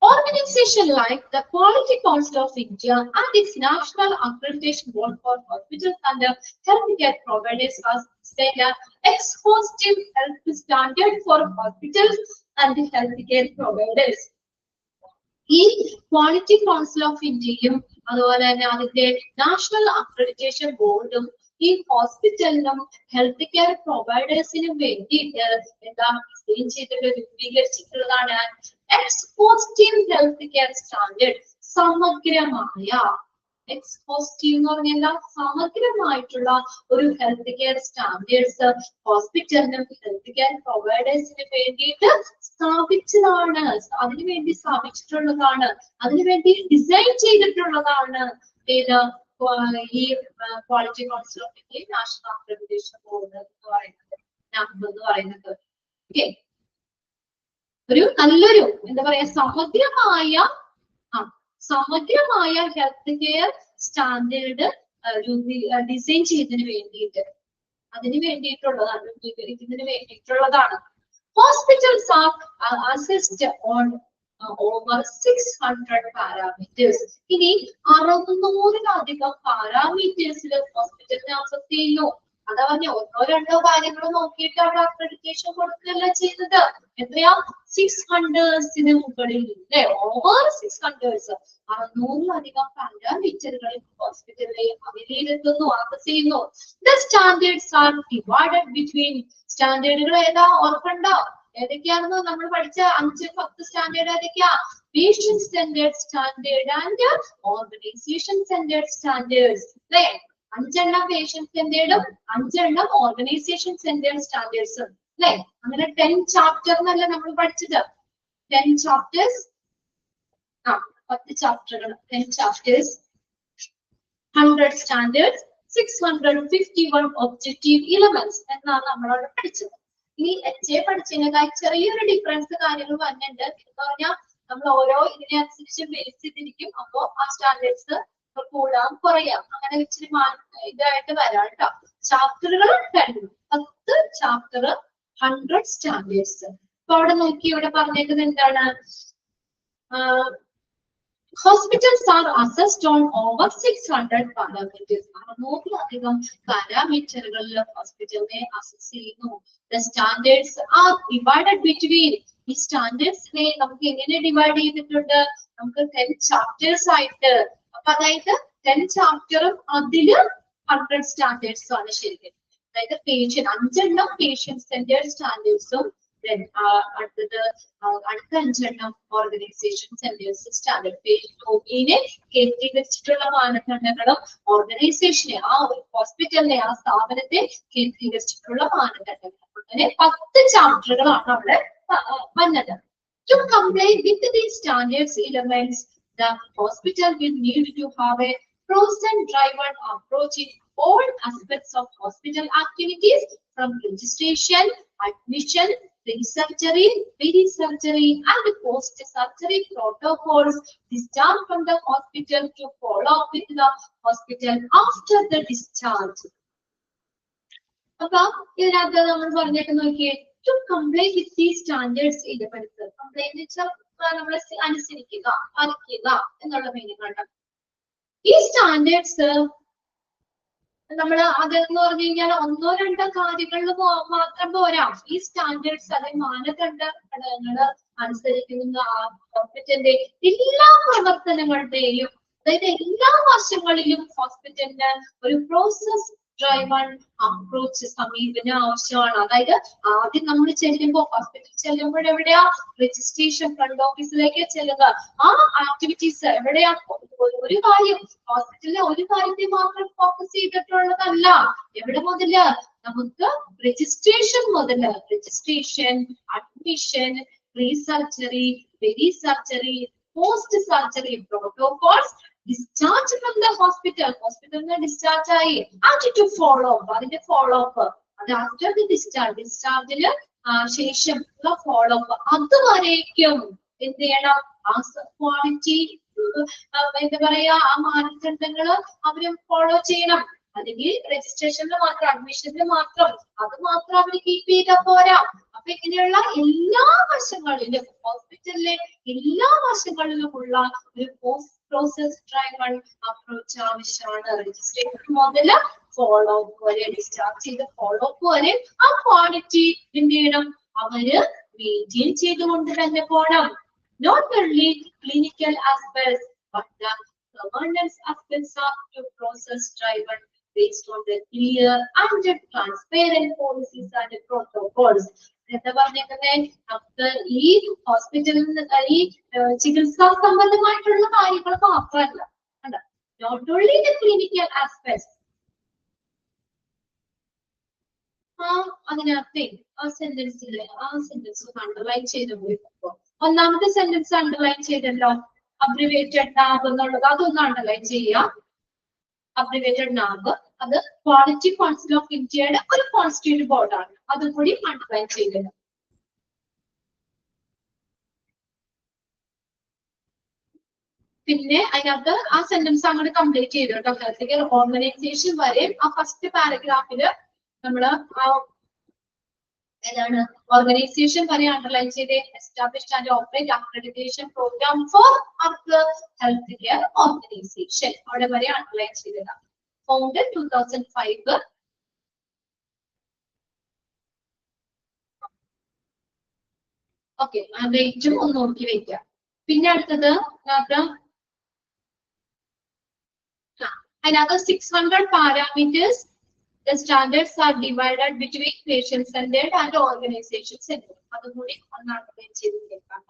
Organization like the Quality Council of India and its National Accreditation Board for Hospitals and Healthcare Providers has set an exhaustive health standard for hospitals and healthcare providers. ഈ quality council of ഇന്ത്യയും അതുപോലെ തന്നെ അതിന്റെ national accreditation ബോർഡും ഈ ഹോസ്പിറ്റലിനും health care പ്രൊവൈഡേഴ്സിനും വേണ്ടിയിട്ട് എന്താ design ചെയ്തിട്ട് രൂപീകരിച്ചിട്ടുള്ളതാണ് എക്സ്പോസ്റ്റീവ് ഹെൽത്ത് കെയർ സ്റ്റാൻഡേർഡ്. സമഗ്രമായ എക്സ്പോസ്റ്റീവ് എന്ന് പറഞ്ഞാൽ സമഗ്രമായിട്ടുള്ള ഒരു ഹെൽത്ത് കെയർ സ്റ്റാൻഡേർഡ്സ് ഹോസ്പിറ്റലിനും ഹെൽത്ത് കെയർ പ്രൊവൈഡേഴ്സിന് വേണ്ടിയിട്ട് സ്ഥാപിച്ചതാണ്. അതിനുവേണ്ടി സ്ഥാപിച്ചിട്ടുള്ളതാണ്, അതിനുവേണ്ടി ഡിസൈൻ ചെയ്തിട്ടുള്ളതാണ് ഏത് ഈ quality council of India national accreditation board എന്ന് പറയുന്നത്, NAB എന്ന് പറയുന്നത്. ഓക്കെ, ഒരു നല്ലൊരു എന്താ പറയാ സമഗ്രമായ ഹെൽത്ത് കെയർ സ്റ്റാൻഡേർഡ് ഡിസൈൻ ചെയ്തതിന് വേണ്ടിയിട്ട് അതിന് വേണ്ടിയിട്ടുള്ളതാണ്, രൂപീകരിക്കുന്നതിന് വേണ്ടിയിട്ടുള്ളതാണ്. Hospitals are assessed on over 600 parameters. ഇനി 600-ലധികം പാരാമീറ്റേഴ്സിൽ ഹോസ്പിറ്റലിനെ അസസ് ചെയ്യുന്നു. അതാ പറഞ്ഞ ഒന്നോ രണ്ടോ കാര്യങ്ങൾ നോക്കിയിട്ട് അവിടെ അക്രഡിറ്റേഷൻ കൊടുക്കുകയല്ല ചെയ്യുന്നത്. എത്രയാ? 600-ന് മുകളിൽ അല്ലെ, ഓവർ 600, 600-ലധികം പാരാമീറ്ററുകൾ ഹോസ്പിറ്റലിനെ വിലയിരുത്തുന്നു, അസസ് ചെയ്യുന്നു. The standards are divided between സ്റ്റാൻഡേർഡുകൾ ഏതാ ഓർക്കണ്ടോ? ഏതൊക്കെയാണെന്ന് നമ്മൾ പഠിച്ച 5-10 സ്റ്റാൻഡേർഡ് ഏതൊക്കെയാ? Patient centred standard and organisation centred standards അല്ലെ. 5 പേഷ്യന്റ് സെന്റേർഡും 5 ഓർഗനൈസേഷൻ സെന്റേർഡ് സ്റ്റാൻഡേർഡ്സും അല്ലെ. അങ്ങനെ 10 ചാപ്റ്റർ എന്നല്ല നമ്മൾ പഠിച്ചത്. 10 chapters, 10 ചാപ്റ്ററുകൾ, 10 chapters, 100 standards, 651 objective elements എന്നാണ് നമ്മളവിടെ പഠിച്ചത്. ഇനി HA പഠിച്ചതിനേക്കാൾ ചെറിയൊരു ഡിഫറൻസ് കാര്യങ്ങൾ വന്നിട്ടുണ്ട്. എന്ന് പറഞ്ഞാൽ നമ്മൾ ഓരോ ഇതിനനുസരിച്ച് ബേസ് ചെയ്തിരിക്കും. അപ്പോ ആ സ്റ്റാൻഡേർഡ്സ് കൂടാം കുറയാം, അങ്ങനെ ഇച്ചിരി ഇതായിട്ട് വരാം കേട്ടോ. ചാപ്റ്ററുകൾ 10 ചാപ്റ്റർ, 100 സ്റ്റാൻഡേർഡ്സ്. അപ്പൊ അവിടെ നോക്കി ഇവിടെ പറഞ്ഞേക്കുന്നത് എന്താണ്? Hospitals are assessed on over 600 parameters. 600-ലധികം പാരാമീറ്ററുകളിൽ ഹോസ്പിറ്റലിനെ assess ചെയ്യുന്നു. The standards are divided between, ഈ സ്റ്റാൻഡേർഡ്സിനെ നമുക്ക് എങ്ങനെ ഡിവൈഡ് ചെയ്തിട്ടുണ്ട്? നമുക്ക് 10 ചാപ്റ്റേഴ്സ് ആയിട്ട്. അപ്പൊ അതായത് 10 ചാപ്റ്ററും അതില് 100 സ്റ്റാൻഡേർഡ്സും ആണ് ശരിക്കും. അതായത് 5 പേഷ്യന്റ് സെന്റേർഡ് സ്റ്റാൻഡേർഡ്സും അടുത്ത 5 ഓർഗനൈസേഷൻ സെന്റേഴ്സ് സ്റ്റാൻഡേർഡ്. പേഷ്യന്റിനെ കേന്ദ്രീകരിച്ചിട്ടുള്ള മാനദണ്ഡങ്ങളും ഓർഗനൈസേഷനെ, ആ ഒരു ഹോസ്പിറ്റലിനെ, ആ സ്ഥാപനത്തെ കേന്ദ്രീകരിച്ചിട്ടുള്ള മാനദണ്ഡങ്ങളും. അങ്ങനെ 10 ചാപ്റ്ററുകളാണ് അവിടെ വന്നത്. To comply with these standards elements, the hospital will need to have a process-driven approach in all aspects of hospital activities, from registration, admission, pre-surgery, peri-surgery, and post-surgery protocols discharged from the hospital to follow up with the hospital after the discharge. അപ്പൊ ഇതിനകത്ത് നമ്മൾ പറഞ്ഞേക്ക് നോക്കിയേ, to comply with these standards elements. Comply എന്ന് വെച്ചാൽ നമ്മൾ അനുസരിക്കുക, പാലിക്കുക എന്നുള്ള മീനിങ് ഉണ്ട്. ഈ സ്റ്റാൻഡേർഡ്സ് നമ്മൾ അതെന്ന് പറഞ്ഞു കഴിഞ്ഞാൽ 1-2 കാര്യങ്ങളിൽ മാത്രം പോരാ. ഈ സ്റ്റാൻഡേർഡ്സ് അല്ലെങ്കിൽ മാനദണ്ഡ ഘടകങ്ങൾ അനുസരിക്കുന്ന ആ ഹോസ്പിറ്റലിന്റെ എല്ലാ പ്രവർത്തനങ്ങളുടെയും, അതായത് എല്ലാ വശങ്ങളിലും ഹോസ്പിറ്റലിന് ഒരു പ്രോസസ് ഡ്രൈവൺ അപ്രോച്ച് സമീപനം ആവശ്യമാണ്. അതായത് ആദ്യം നമ്മൾ ചെല്ലുമ്പോൾ, ഹോസ്പിറ്റലിൽ ചെല്ലുമ്പോൾ എവിടെയാ? രജിസ്ട്രേഷൻ, ഫ്രണ്ട് ഓഫീസിലേക്ക് ചെല്ലുക. ആ ആക്ടിവിറ്റീസ് എവിടെയാ? ഒരു കാര്യം, ഹോസ്പിറ്റലിലെ ഒരു കാര്യത്തെ മാത്രം ഫോക്കസ് ചെയ്തിട്ടുള്ളതല്ല. എവിടെ മുതല്? നമുക്ക് രജിസ്ട്രേഷൻ മുതല്, registration, admission, pre surgery, peri surgery, post surgery protocols, discharge from the hospital, hospital discharge ആയി, and to follow up, അതിന്റെ follow up, അത് after the discharge, discharge ശേഷം follow up, അതുവരേക്കും എന്ത് ചെയ്യണം? ക്വാളിറ്റി എന്താ പറയാ ആ മാനദണ്ഡങ്ങള് അവര് ഫോളോ ചെയ്യണം. അല്ലെങ്കിൽ രജിസ്ട്രേഷനിൽ മാത്രം, അഡ്മിഷനിൽ മാത്രം അത് മാത്രം അവര് കീപ്പ് ചെയ്താൽ പോരാ. അപ്പൊ ഇങ്ങനെയുള്ള എല്ലാ വശങ്ങളിലും ഹോസ്പിറ്റലിലെ എല്ലാ വശങ്ങളിലുമുള്ള ഒരു പോസ്റ്റ് പ്രോസസ് ഡ്രൈവൺ അപ്രോച്ച് ആവശ്യമാണ്. രജിസ്ട്രേഷൻ മുതൽ ഫോളോ അപ്പ് വരെ, ഡിസ്ചാർജ് ചെയ്ത് ഫോളോ അപ്പ് വരെ ആ ക്വാളിറ്റി എന്ത് ചെയ്യണം, അവര് മെയിൻറ്റെയിൻ ചെയ്തുകൊണ്ട് തന്നെ പോണം. Not only clinical aspects, but the governance aspects of the process driven based on the clear and transparent policies and protocols. എന്താ പറഞ്ഞേക്കുന്നത്, നമുക്ക് ഈ ഹോസ്പിറ്റലിൽ നിന്ന് ഈ ചികിത്സാ സംബന്ധമായിട്ടുള്ള കാര്യങ്ങൾ മാത്രമല്ല, not only the clinical aspects. അതിനകത്തെ ആ സെന്റൻസിലെ ആ സെന്റൻസ് അണ്ടർലൈൻ ചെയ്ത് പോയിപ്പോ ഒന്നാമത്തെ സെന്റൻസ് അണ്ടർലൈൻ ചെയ്തല്ലോ, അബ്രിവേറ്റഡ് നാബ് എന്നുള്ളത് അതൊന്ന് അണ്ടർലൈൻ ചെയ്യാം. അബ്രിവേറ്റഡ് നാബ് അത് ക്വാളിറ്റി കൗൺസിൽ ഓഫ് ഇന്ത്യയുടെ ഒരു കോൺസ്റ്റിറ്റ്യൂട്ട് ബോർഡാണ്, അതും കൂടി അണ്ടർലൈൻ ചെയ്തത്. പിന്നെ അതിനകത്ത് ആ സെന്റൻസ് അങ്ങോട്ട് കംപ്ലീറ്റ് ചെയ്തു കേട്ടോ. ഹെൽത്ത് ഓർഗനൈസേഷൻ വരെ ആ ഫസ്റ്റ് പാരഗ്രാഫില് നമ്മള് ആ ഏതാണ് ഓർഗനൈസേഷൻ വരെ അണ്ടർലൈൻ ചെയ്ത് established and operate accreditation programme for health care organisation അവിടെ വരെ അണ്ടർലൈൻ ചെയ്തതാണ്. ഫൗണ്ടഡ് 2005. ഓക്കെ, ആ ഡേറ്റും ഒന്ന് നോക്കി വെക്കാം. പിന്നെ അടുത്തത് അതിനകത്ത് 600 parameters. The standards are divided between patient-centered and organization-centered. അതുകൂടി ഒന്നാണ് ചെയ്തിരിക്കാം.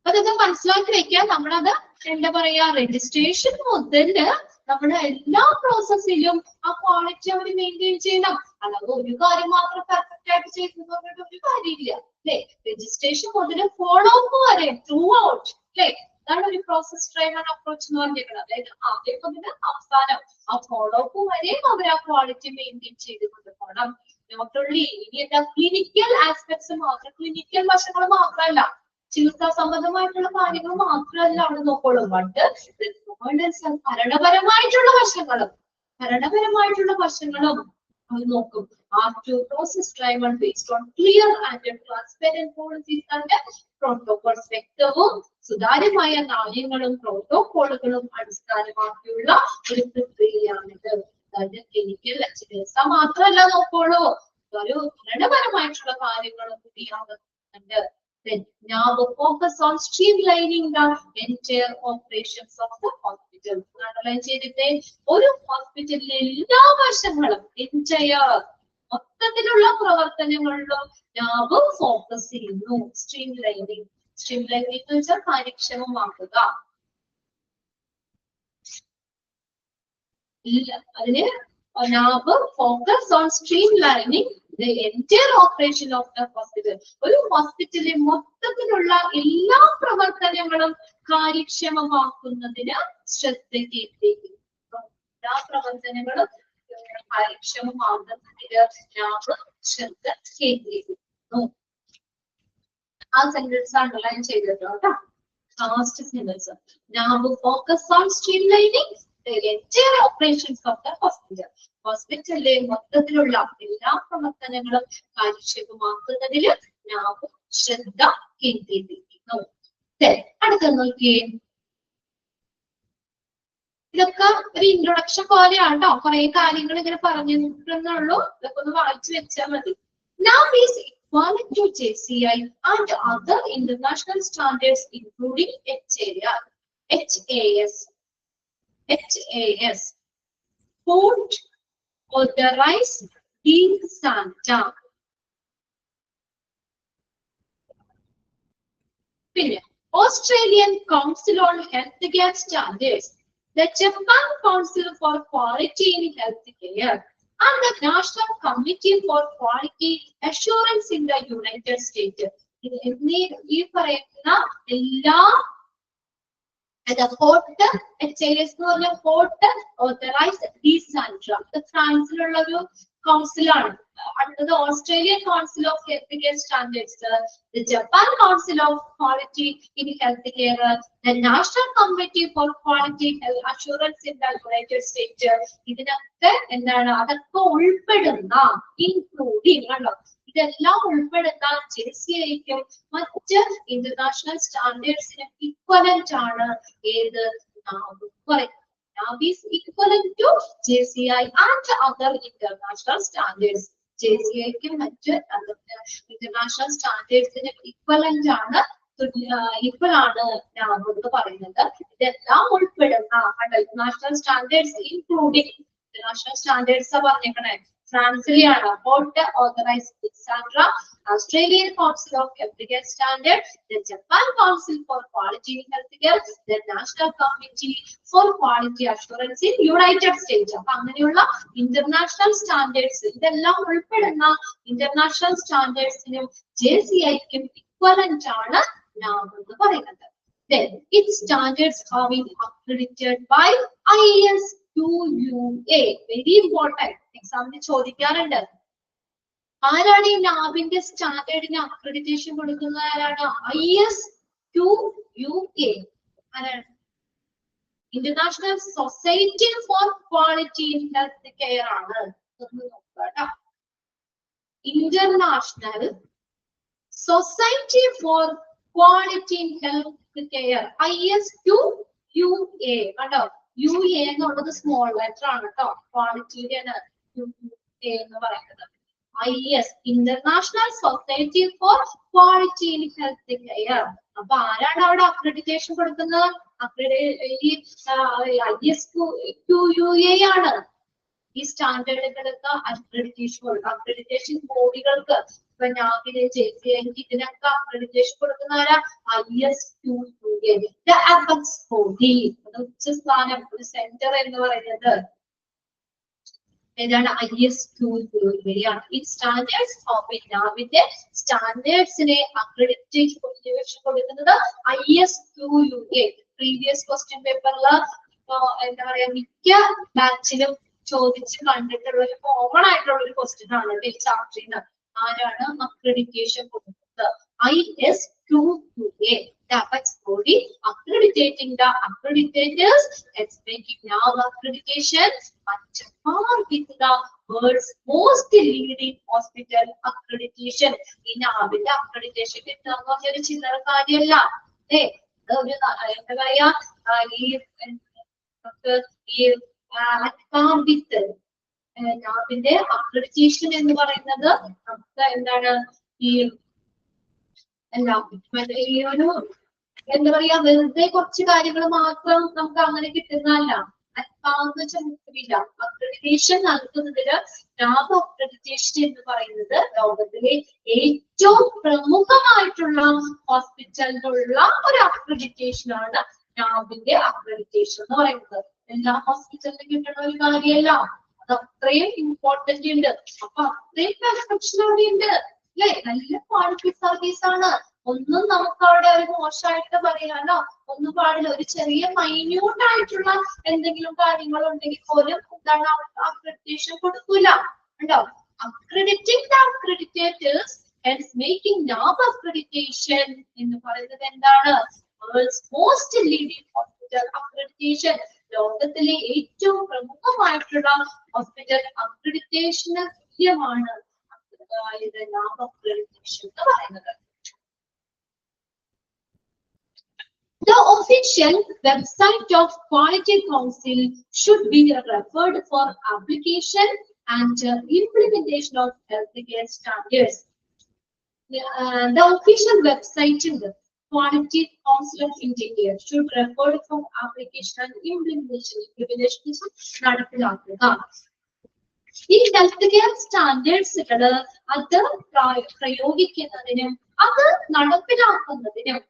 അതൊക്കെ മനസ്സിലാക്കി വെക്കാം. നമ്മളത് എന്താ പറയാ, രജിസ്ട്രേഷൻ മുതല് നമ്മുടെ എല്ലാ പ്രോസസ്സിലും ആ ക്വാളിറ്റി അവർ മെയിൻറ്റെയിൻ ചെയ്യണം. അല്ലാതെ ഒരു കാര്യം മാത്രം പെർഫെക്റ്റ് ആയിട്ട് ചെയ്തെന്ന് പറഞ്ഞിട്ട് ഒരു കാര്യമില്ല അല്ലെ. രജിസ്ട്രേഷൻ മുതൽ ഫോളോ അപ്പ് വരെ ത്രൂ ഔട്ട് അല്ലെ, അതാണ് ഒരു പ്രോസസ് ഡ്രൈവൺ അപ്രോച്ച് എന്ന് പറഞ്ഞിരിക്കുന്നത്. അതായത് ആദ്യം മുതൽ അവസാനം ആ ഫോളോ അപ്പ് വരെ അവർ ആ ക്വാളിറ്റി മെയിൻറ്റെയിൻ ചെയ്തുകൊണ്ട് പോകണം. നോട്ട് ഓൺലി ഇനി എന്താ ക്ലിനിക്കൽ ആസ്പെക്ട്സ് മാത്രം, ക്ലിനിക്കൽ വശങ്ങൾ മാത്രമല്ല, ചികിത്സാ സംബന്ധമായിട്ടുള്ള കാര്യങ്ങൾ മാത്രമല്ല അവിടെ നോക്കുള്ളൂ. ബട്ട് ഭരണപരമായിട്ടുള്ള വശങ്ങളും അവർ നോക്കും. To process driven based on clear and transparent policies and protocols. വ്യക്തവും സുതാര്യമായ നയങ്ങളും പ്രോട്ടോകോളുകളും അടിസ്ഥാനമാക്കിയുള്ള ഒരു പ്രക്രിയയാണിത്. അതായത് ക്ലിനിക്കൽ ചികിത്സ മാത്രമല്ല നോക്കുള്ളൂ, ഒരു ഭരണപരമായിട്ടുള്ള കാര്യങ്ങളും കൂടിയാകുന്നുണ്ട്. Then now we focus on streamlining the entire operations of the hospital. Underline ചെയ്തിട്ട് ഒരു ഹോസ്പിറ്റലിലെ എല്ലാ വശങ്ങളും entire മൊത്തത്തിലുള്ള പ്രവർത്തനങ്ങളിലും നാബ് ഫോക്കസ് ചെയ്യുന്നു. സ്ട്രീംലൈനിങ് എന്ന് വെച്ചാൽ കാര്യക്ഷമമാക്കുക. അതിന് NABH focus on streamlining the entire operation of the hospital. ഒരു ഹോസ്പിറ്റലിലെ മൊത്തത്തിലുള്ള എല്ലാ പ്രവർത്തനങ്ങളും കാര്യക്ഷമമാക്കുന്നതിന് ശ്രദ്ധ കേന്ദ്രീകരിക്കുന്നു. എല്ലാ പ്രവർത്തനങ്ങളും കാര്യക്ഷമമാകുന്നതിന് ശ്രദ്ധ കേന്ദ്രീകരിക്കുന്നു. ആ സെന്റൻസ് അണ്ടർലൈൻ ചെയ്തിട്ടോ കേട്ടോ. Last sentence, NABH focus on streamlining the entire operations of the hospital. ഹോസ്പിറ്റലിലെ മൊത്തത്തിലുള്ള എല്ലാ പ്രവർത്തനങ്ങളും കാര്യക്ഷമമാക്കുന്നതിൽ നാബ് ശ്രദ്ധ കേന്ദ്രീകരിക്കുന്നു. അടുത്ത നോക്കിയേ, ഇതൊക്കെ ഒരു ഇൻട്രൊഡക്ഷൻ പോലെയാണോ, കുറെ കാര്യങ്ങൾ ഇങ്ങനെ പറഞ്ഞിട്ടുള്ളൂ. ഇതൊക്കെ ഒന്ന് വായിച്ചു വെച്ചാൽ മതി. NAB is equivalent to JCI and other international standards including HAS, Food Authorized DSANTA. പിന്നെ Australian Council on Healthcare Standards, the Japan Council for Quality in Healthcare, and the National Committee for Quality Assurance in the United States. ഈ പറയുന്ന എല്ലാ HAS എന്ന് പറഞ്ഞ fort authorised DSANTA, ഫ്രാൻസിലുള്ള ഒരു Council ആണ്. Under the Australian Council of Healthcare Standards, the Japan Council of Quality in Healthcare, the National Committee for Quality Health Assurance in the United States, ഇതിനൊക്കെ എന്താണ് അതൊക്കെ ഉൾപ്പെടുന്ന ഇൻക്ലൂഡിംഗ് ആണോ ഇതെല്ലാം ഉൾപ്പെടുന്ന JCIക്കും മറ്റ് ഇന്റർനാഷണൽ സ്റ്റാൻഡേർഡ്സിനും ഇക്വലന്റ് ആണ് ഏത് പറയുന്നത്. NAB is equivalent to JCI and other international standards. JCIക്കും മറ്റ് ഇന്റർനാഷണൽ സ്റ്റാൻഡേർഡ്സിനും ഇക്വലന്റ് ആണ് ഈക്വൽ ആണ് NAB എന്ന് പറയുന്നത്. ഇതെല്ലാം ഉൾപ്പെടുന്ന international standards including international standards പറഞ്ഞേക്കണേ ഫ്രാൻസിലെയാണ് authorized SAHPRA, Australian Council of Healthcare Standards, the Japan Council for Quality in Healthcare, the National Committee for Quality Assurance in United States. അപ്പൊ അങ്ങനെയുള്ള ഇന്റർനാഷണൽ സ്റ്റാൻഡേർഡ്സ് ഇതെല്ലാം ഉൾപ്പെടുന്ന ഇന്റർനാഷണൽ സ്റ്റാൻഡേർഡ്സിനും JCIക്കും ഇക്വലന്റ് ആണ് NAB എന്ന് പറയുന്നത്. Then its standards have been accredited by IS2UA. Very important. എക്സാമിന് ചോദിക്കാറുണ്ട്. ആരാണ് ഈ NABന്റെ സ്റ്റാൻഡേർഡിന് അക്രഡിറ്റേഷൻ കൊടുക്കുന്ന ആരാണ്? IS2UA. ആരാണ്? International society for quality in health care ആണ്. ഒന്ന് നോക്കാം. International society for quality in health care IS2UA. കണ്ടോ? UA എന്നുള്ളത് സ്മോൾ ലെറ്റർ ആണ് കേട്ടോ. ക്വാളിറ്റിയുടെ എന്ന് പറയുന്നത് IS international society for quality in health care. അപ്പൊ ആരാണ് അവിടെ അക്രഡിറ്റേഷൻ കൊടുക്കുന്നത്? IS2UA ആണ് ഈ സ്റ്റാൻഡേർഡുകൾക്ക് അക്രഡിറ്റേഷൻ കൊടുക്കുക. അക്രഡിറ്റേഷൻ ബോഡികൾക്ക് ഇപ്പൊ NABിന് JCIക്ക് ഇതിനൊക്കെ അക്രഡിറ്റേഷൻ കൊടുക്കുന്ന ആരാ? IS2UA. ബോഡി ഉച്ചസ്ഥാനം ഒരു സെന്റർ എന്ന് പറയുന്നത് ഏതാണ്? IS2UA ആണ്. ഈ സ്റ്റാൻഡേർഡ്സ് ഓഫ് NABിന്റെ സ്റ്റാൻഡേർഡ്സിനെ അക്രഡിറ്റേഷൻ കൊടുക്കുന്നത് IS2UA. പ്രീവിയസ് ക്വസ്റ്റ്യൻ പേപ്പറിൽ എന്താ പറയാ മിക്ക ബാച്ചിലും ചോദിച്ച് കണ്ടിട്ടുള്ള ഒരു കോമൺ ആയിട്ടുള്ള ഒരു ക്വസ്റ്റ്യൻ ആണ് ഈ ചാപ്റ്ററിന്. ആരാണ് അക്രഡിറ്റേഷൻ കൊടുക്കുന്നത്? IS2UA. The apex body accrediting the accreditators, it's making NAB accreditation at par with the world's most leading hospital accreditation. In NABിന്റെ accreditation കിട്ടുന്ന ഒരു ചില്ലറ കാര്യമല്ല. എന്താ പറയാ NABിന്റെ അക്രഡിറ്റേഷൻ എന്ന് പറയുന്നത് നമുക്ക് എന്താണ് ഈ ഈ ഒരു എന്താ പറയാ വെറുതെ കുറച്ച് കാര്യങ്ങൾ മാത്രം നമുക്ക് അങ്ങനെ കിട്ടുന്നതല്ല. അക്രഡിറ്റേഷൻ നൽകുന്നതിന് NAB അക്രഡിറ്റേഷൻ എന്ന് പറയുന്നത് ലോകത്തിലെ ഏറ്റവും പ്രമുഖമായിട്ടുള്ള ഹോസ്പിറ്റലിനുള്ള ഒരു അക്രഡിറ്റേഷൻ ആണ് NABിന്റെ അക്രഡിറ്റേഷൻ എന്ന് പറയുന്നത്. എല്ലാ ഹോസ്പിറ്റലിലും കിട്ടുന്ന ഒരു കാര്യമല്ല. അത് അത്രയും ഇമ്പോർട്ടന്റ് ഉണ്ട്. അപ്പൊ അത്രയും പെർഫെക്ഷൻ അവിടെ ഉണ്ട് അല്ലെ? നല്ല ക്വാളിറ്റി സർവീസ് ആണ്. ഒന്നും നമുക്ക് അവിടെ ഒരു മോശമായിട്ട് പറയാനോ ഒന്നും പാടില്ല. ഒരു ചെറിയ മൈന്യൂട്ട് ആയിട്ടുള്ള എന്തെങ്കിലും കാര്യങ്ങൾ ഉണ്ടെങ്കിൽ പോലും എന്താണ് അക്രഡിറ്റേഷൻ കൊടുക്കൂല. ഉണ്ടോ? Accrediting the accreditators and making NAB accreditation എന്ന് പറയുന്നത് എന്താണ്? World's most leading hospital accreditation. ലോകത്തിലെ ഏറ്റവും പ്രമുഖമായിട്ടുള്ള ഹോസ്പിറ്റൽ അക്രഡിറ്റേഷന് തുല്യമാണ് NAB അക്രഡിറ്റേഷൻ എന്ന് പറയുന്നത്. The official website of Quality Council should be referred for application and implementation of healthcare standards. The official website in the Quality Council of India should refer for application and implementation. നടപ്പിലാക്കുക. ഈ health care സ്റ്റാൻഡേർഡ്സുകൾ അത് പ്രയോഗിക്കുന്നതിനും അത് നടപ്പിലാക്കുന്നതിനും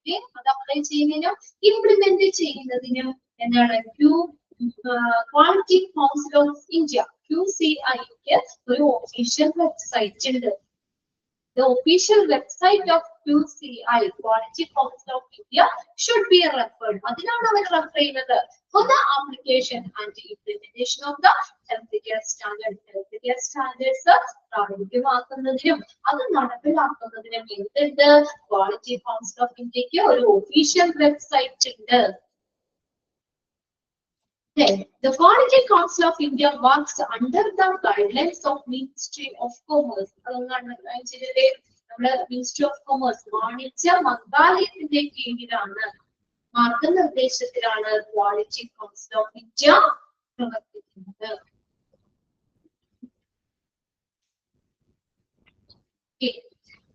അത് apply ചെയ്യുന്നതിനും implement ചെയ്യുന്നതിനും എന്താണ് quality council of India QCIക്ക് ഒരു official website ഉണ്ട്. the official website of QCI, Quality Council of India, should be referred. അതിനാണ് അവർ റെഫർ ചെയ്യുന്നത് for the application and implementation of the healthcare standards. Healthcare standards പ്രായോഗികമാക്കുന്നതിനും അത് നടപ്പിലാക്കുന്നതിനും എന്തുണ്ട്? Quality Council of Indiaക്ക് ഒരു official website ഉണ്ട്. The Quality Council of India works under the guidelines of Ministry of Commerce. Ministry of Commerce, വാണിജ്യ മന്ത്രാലയത്തിന്റെ കീഴിലാണ്, മാർഗനിർദ്ദേശത്തിലാണ് Quality Council of India പ്രവർത്തിക്കുന്നത്.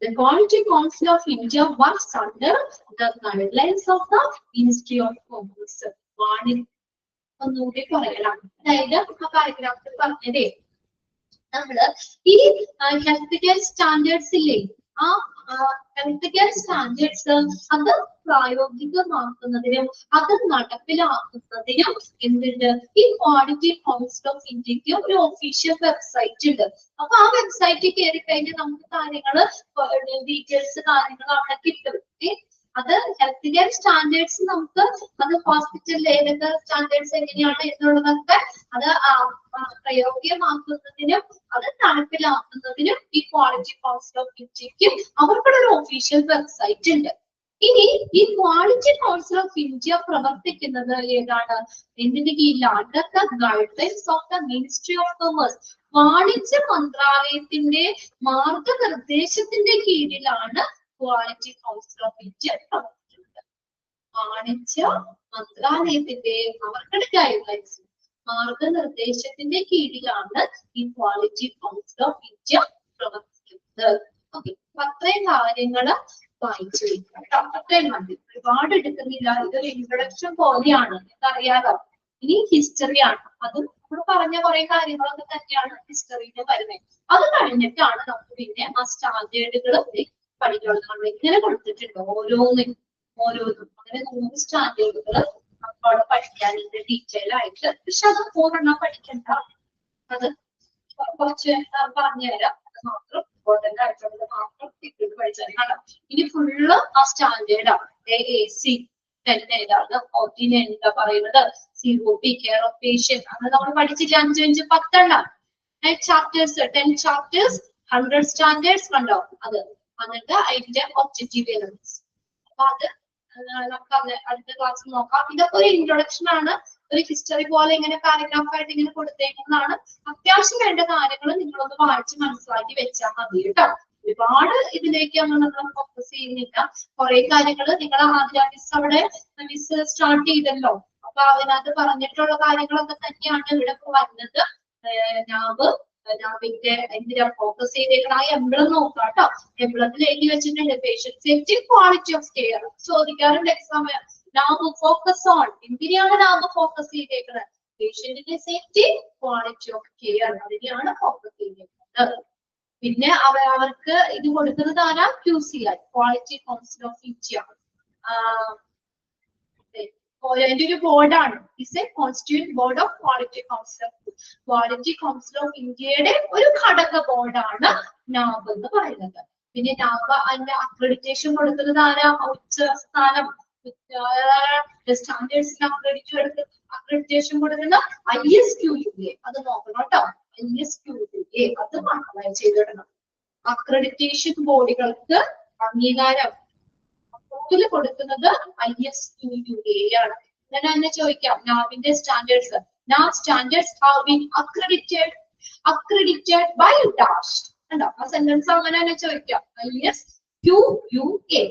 The Quality Council of India works under the guidelines of the Ministry of Commerce. ഒന്നുകൂടി പറയലാണ്. അതായത് ആ പാരഗ്രാഫിൽ പറഞ്ഞതേ നമ്മള് ഈ ഹെൽത്ത് കെയർ സ്റ്റാൻഡേർഡ്സ് ഇല്ലേ, ആ ഹെൽത്ത് കെയർ സ്റ്റാൻഡേർഡ്സ് അത് പ്രായോഗികമാക്കുന്നതിനും അത് നടപ്പിലാക്കുന്നതിനും എന്തുണ്ട്? ഈ ക്വാളിറ്റി കൗൺസിൽ ഓഫ് ഇന്ത്യക്ക് ഒരു ഒഫീഷ്യൽ വെബ്സൈറ്റ് ഉണ്ട്. അപ്പൊ ആ വെബ്സൈറ്റിൽ കയറി കഴിഞ്ഞാൽ നമുക്ക് കാര്യങ്ങള് ഡീറ്റെയിൽസ് കാര്യങ്ങൾ അവിടെ കിട്ടും. അത് ഹെൽത്ത് കെയർ സ്റ്റാൻഡേർഡ്സ് നമുക്ക് അത് ഹോസ്പിറ്റലിൽ ഏതൊക്കെ സ്റ്റാൻഡേർഡ്സ് എങ്ങനെയാണ് എന്നുള്ളതൊക്കെ അത് പ്രയോഗ്യമാക്കുന്നതിനും അത് നടപ്പിലാക്കുന്നതിനും ഈ ക്വാളിറ്റി കൗൺസിൽ ഓഫ് ഇന്ത്യക്ക് അവർക്കുള്ള ഒരു ഒഫീഷ്യൽ വെബ്സൈറ്റ് ഉണ്ട്. ഇനി ഈ ക്വാളിറ്റി കൗൺസിൽ ഓഫ് ഇന്ത്യ പ്രവർത്തിക്കുന്നത് ഏതാണ്? എന്തിന്റെ കീഴിലാണ്? Under the guidelines of the ministry of commerce, വാണിജ്യ മന്ത്രാലയത്തിന്റെ മാർഗനിർദ്ദേശത്തിന്റെ കീഴിലാണ് ക്വാളിറ്റി കൗൺസിൽ ഓഫ് ഇന്ത്യ പ്രവർത്തിക്കുന്നത്. വാണിജ്യ മന്ത്രാലയത്തിന്റെ അവരുടെ ഗൈഡ്ലൈൻസ് മാർഗനിർദ്ദേശത്തിന്റെ കീഴിലാണ് ഈ ക്വാളിറ്റി കൗൺസിൽ ഓഫ് ഇന്ത്യ പ്രവർത്തിക്കുന്നത്. ഓക്കെ, അത്രയും കാര്യങ്ങള് വായിച്ചു വെക്കാം. അത്രയും മതി, ഒരുപാട് എടുക്കുന്നില്ല. ഇതൊരു ഇൻട്രൊഡക്ഷൻ പോലെയാണ്, അറിയാലോ. ഇനി ഹിസ്റ്ററിയാണ്, അതും നമ്മൾ പറഞ്ഞ കുറെ കാര്യങ്ങളൊക്കെ തന്നെയാണ് ഹിസ്റ്ററിയിൽ വരുന്നത്. അത് കഴിഞ്ഞിട്ടാണ് നമുക്ക് പിന്നെ ആ സ്റ്റാൻഡേർഡുകൾ പഠിക്കണം. നമ്മൾ ഇങ്ങനെ കൊടുത്തിട്ടുണ്ട് ഓരോന്നും. അങ്ങനെ 100 സ്റ്റാൻഡേർഡുകൾ അവിടെ പഠിക്കാനുണ്ട് ഡീറ്റെയിൽ ആയിട്ട്. പക്ഷെ അത് പൂർണ്ണം പഠിക്കണ്ട, അത് കുറച്ച് പറഞ്ഞുതരാം. അത് മാത്രം ഇമ്പോർട്ടന്റ് ആയിട്ടുള്ളത് മാത്രം ഇട്ടിട്ട് പഠിച്ചാൽ. ഇനി ഫുള്ള് ആ സ്റ്റാൻഡേർഡാണ്. AC 10 ഏതാണ്, 14 എന്താ പറയുന്നത്, COP കെയർ ഓഫ് പേഷ്യന്റ്, അത് നമ്മൾ പഠിച്ചിട്ട് 5 10 ചാപ്റ്റേഴ്സ്, 10 ചാപ്റ്റേഴ്സ്, 100 സ്റ്റാൻഡേർഡ്സ് കണ്ടോ. അത് എന്നിട്ട് അതിന്റെ ഒബ്ജക്റ്റീവ് എലമെന്റ്സ്. അപ്പൊ അത് നമുക്ക് അടുത്ത ക്ലാസ് നോക്കാം. ഇതൊക്കെ ഒരു ഇൻട്രൊഡക്ഷൻ ആണ്, ഒരു ഹിസ്റ്ററി പോലെ ഇങ്ങനെ പാരഗ്രാഫ് ആയിട്ട് ഇങ്ങനെ കൊടുത്തേക്കുന്നതാണ്. അത്യാവശ്യം വേണ്ട കാര്യങ്ങൾ നിങ്ങളൊന്ന് വായിച്ച് മനസ്സിലാക്കി വെച്ചാൽ മതി കേട്ടോ. ഒരുപാട് ഇതിലേക്കൊന്നും നമ്മൾ ഫോക്കസ് ചെയ്യുന്നില്ല. കുറെ കാര്യങ്ങൾ നിങ്ങൾ ആദ്യം മിസ് സ്റ്റാർട്ട് ചെയ്തല്ലോ. അപ്പൊ അതിനകത്ത് പറഞ്ഞിട്ടുള്ള കാര്യങ്ങളൊക്കെ തന്നെയാണ് ഇവിടെ വരുന്നത്. നാവിന്റെ എന്തിനാ ഫോക്കസ് ചെയ്തേക്കണം? ആ എംബ്ലം നോക്കാം കേട്ടോ. എംബ്ലത്തിൽ എഴുതി വെച്ചിട്ടുണ്ട് patient safety, quality of care. ചോദിക്കാറുണ്ട് എക്സാം. നാവ് ഫോക്കസ് ഓൺ, എന്തിനാണ് നാവ് ഫോക്കസ് ചെയ്തേക്കുന്നത്? പേഷ്യന്റിന്റെ സേഫ്റ്റി, ക്വാളിറ്റി ഓഫ് കെയർ, അതിനെയാണ് ഫോക്കസ് ചെയ്തേക്കുന്നത്. പിന്നെ അവർക്ക് ഇത് കൊടുക്കുന്നത് ആരാ? QCI, quality council of India. അതിന്റെ ഒരു ബോർഡാണ്. Is A constituent board of quality council. Quality council of ഇന്ത്യയുടെ ഒരു ഘടക ബോർഡാണ് നാബ് എന്ന് പറയുന്നത്. പിന്നെ നാബ് അതിന്റെ അക്രഡിറ്റേഷൻ കൊടുക്കുന്നത് ആരാ? ഉച്ച സ്ഥാനം സ്റ്റാൻഡേർഡ്സിന് അക്രഡിറ്റേഷൻ കൊടുക്കുന്ന ISQUA. അത് നോക്കണം കേട്ടോ. ISQUA അത് മാത്രമായി ചെയ്തിടണം. അക്രഡിറ്റേഷൻ ബോഡികൾക്ക് അംഗീകാരം കൊടുക്കുന്നത് ISQUA ആണ്. ഞാൻ തന്നെ ചോദിക്കാം, നാവിന്റെ standards. Now standards have been accredited by dash. കണ്ടോ, ആ സെന്റൻസ് അങ്ങനെ തന്നെ ചോദിക്കാം. ISQUA.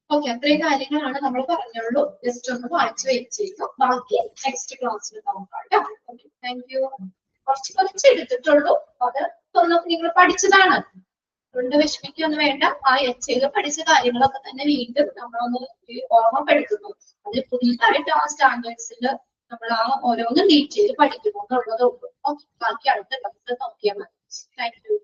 ഓക്കെ, അത്രയും കാര്യങ്ങളാണ് നമ്മൾ പറഞ്ഞുള്ളൂ. ജസ്റ്റ് ഒന്ന് വായിച്ചു വെച്ചേക്കും. ബാക്കി നെക്സ്റ്റ് ക്ലാസ്സിൽ നോക്കാം കേട്ടോ. Okay, thank you. കുറച്ച് എടുത്തിട്ടുള്ളൂ. അത് നിങ്ങൾ പഠിച്ചതാണ്, അതുകൊണ്ട് വിഷമിക്കൊന്നും വേണ്ട. ആ HL പഠിച്ച കാര്യങ്ങളൊക്കെ തന്നെ വീണ്ടും നമ്മളൊന്ന് ഓർമ്മപ്പെടുത്തുന്നു. അതിൽ പുതിയതായിട്ട് ആ സ്റ്റാൻഡേർഡ്സിൽ നമ്മൾ ആ ഓരോന്നും ഡീറ്റെയിൽ പഠിക്കുന്നു എന്നുള്ളതേ ഉള്ളൂ. ഓക്കെ, ബാക്കി അടുത്ത ക്ലാസ്സിൽ നോക്കിയാൽ മതി. Thank you.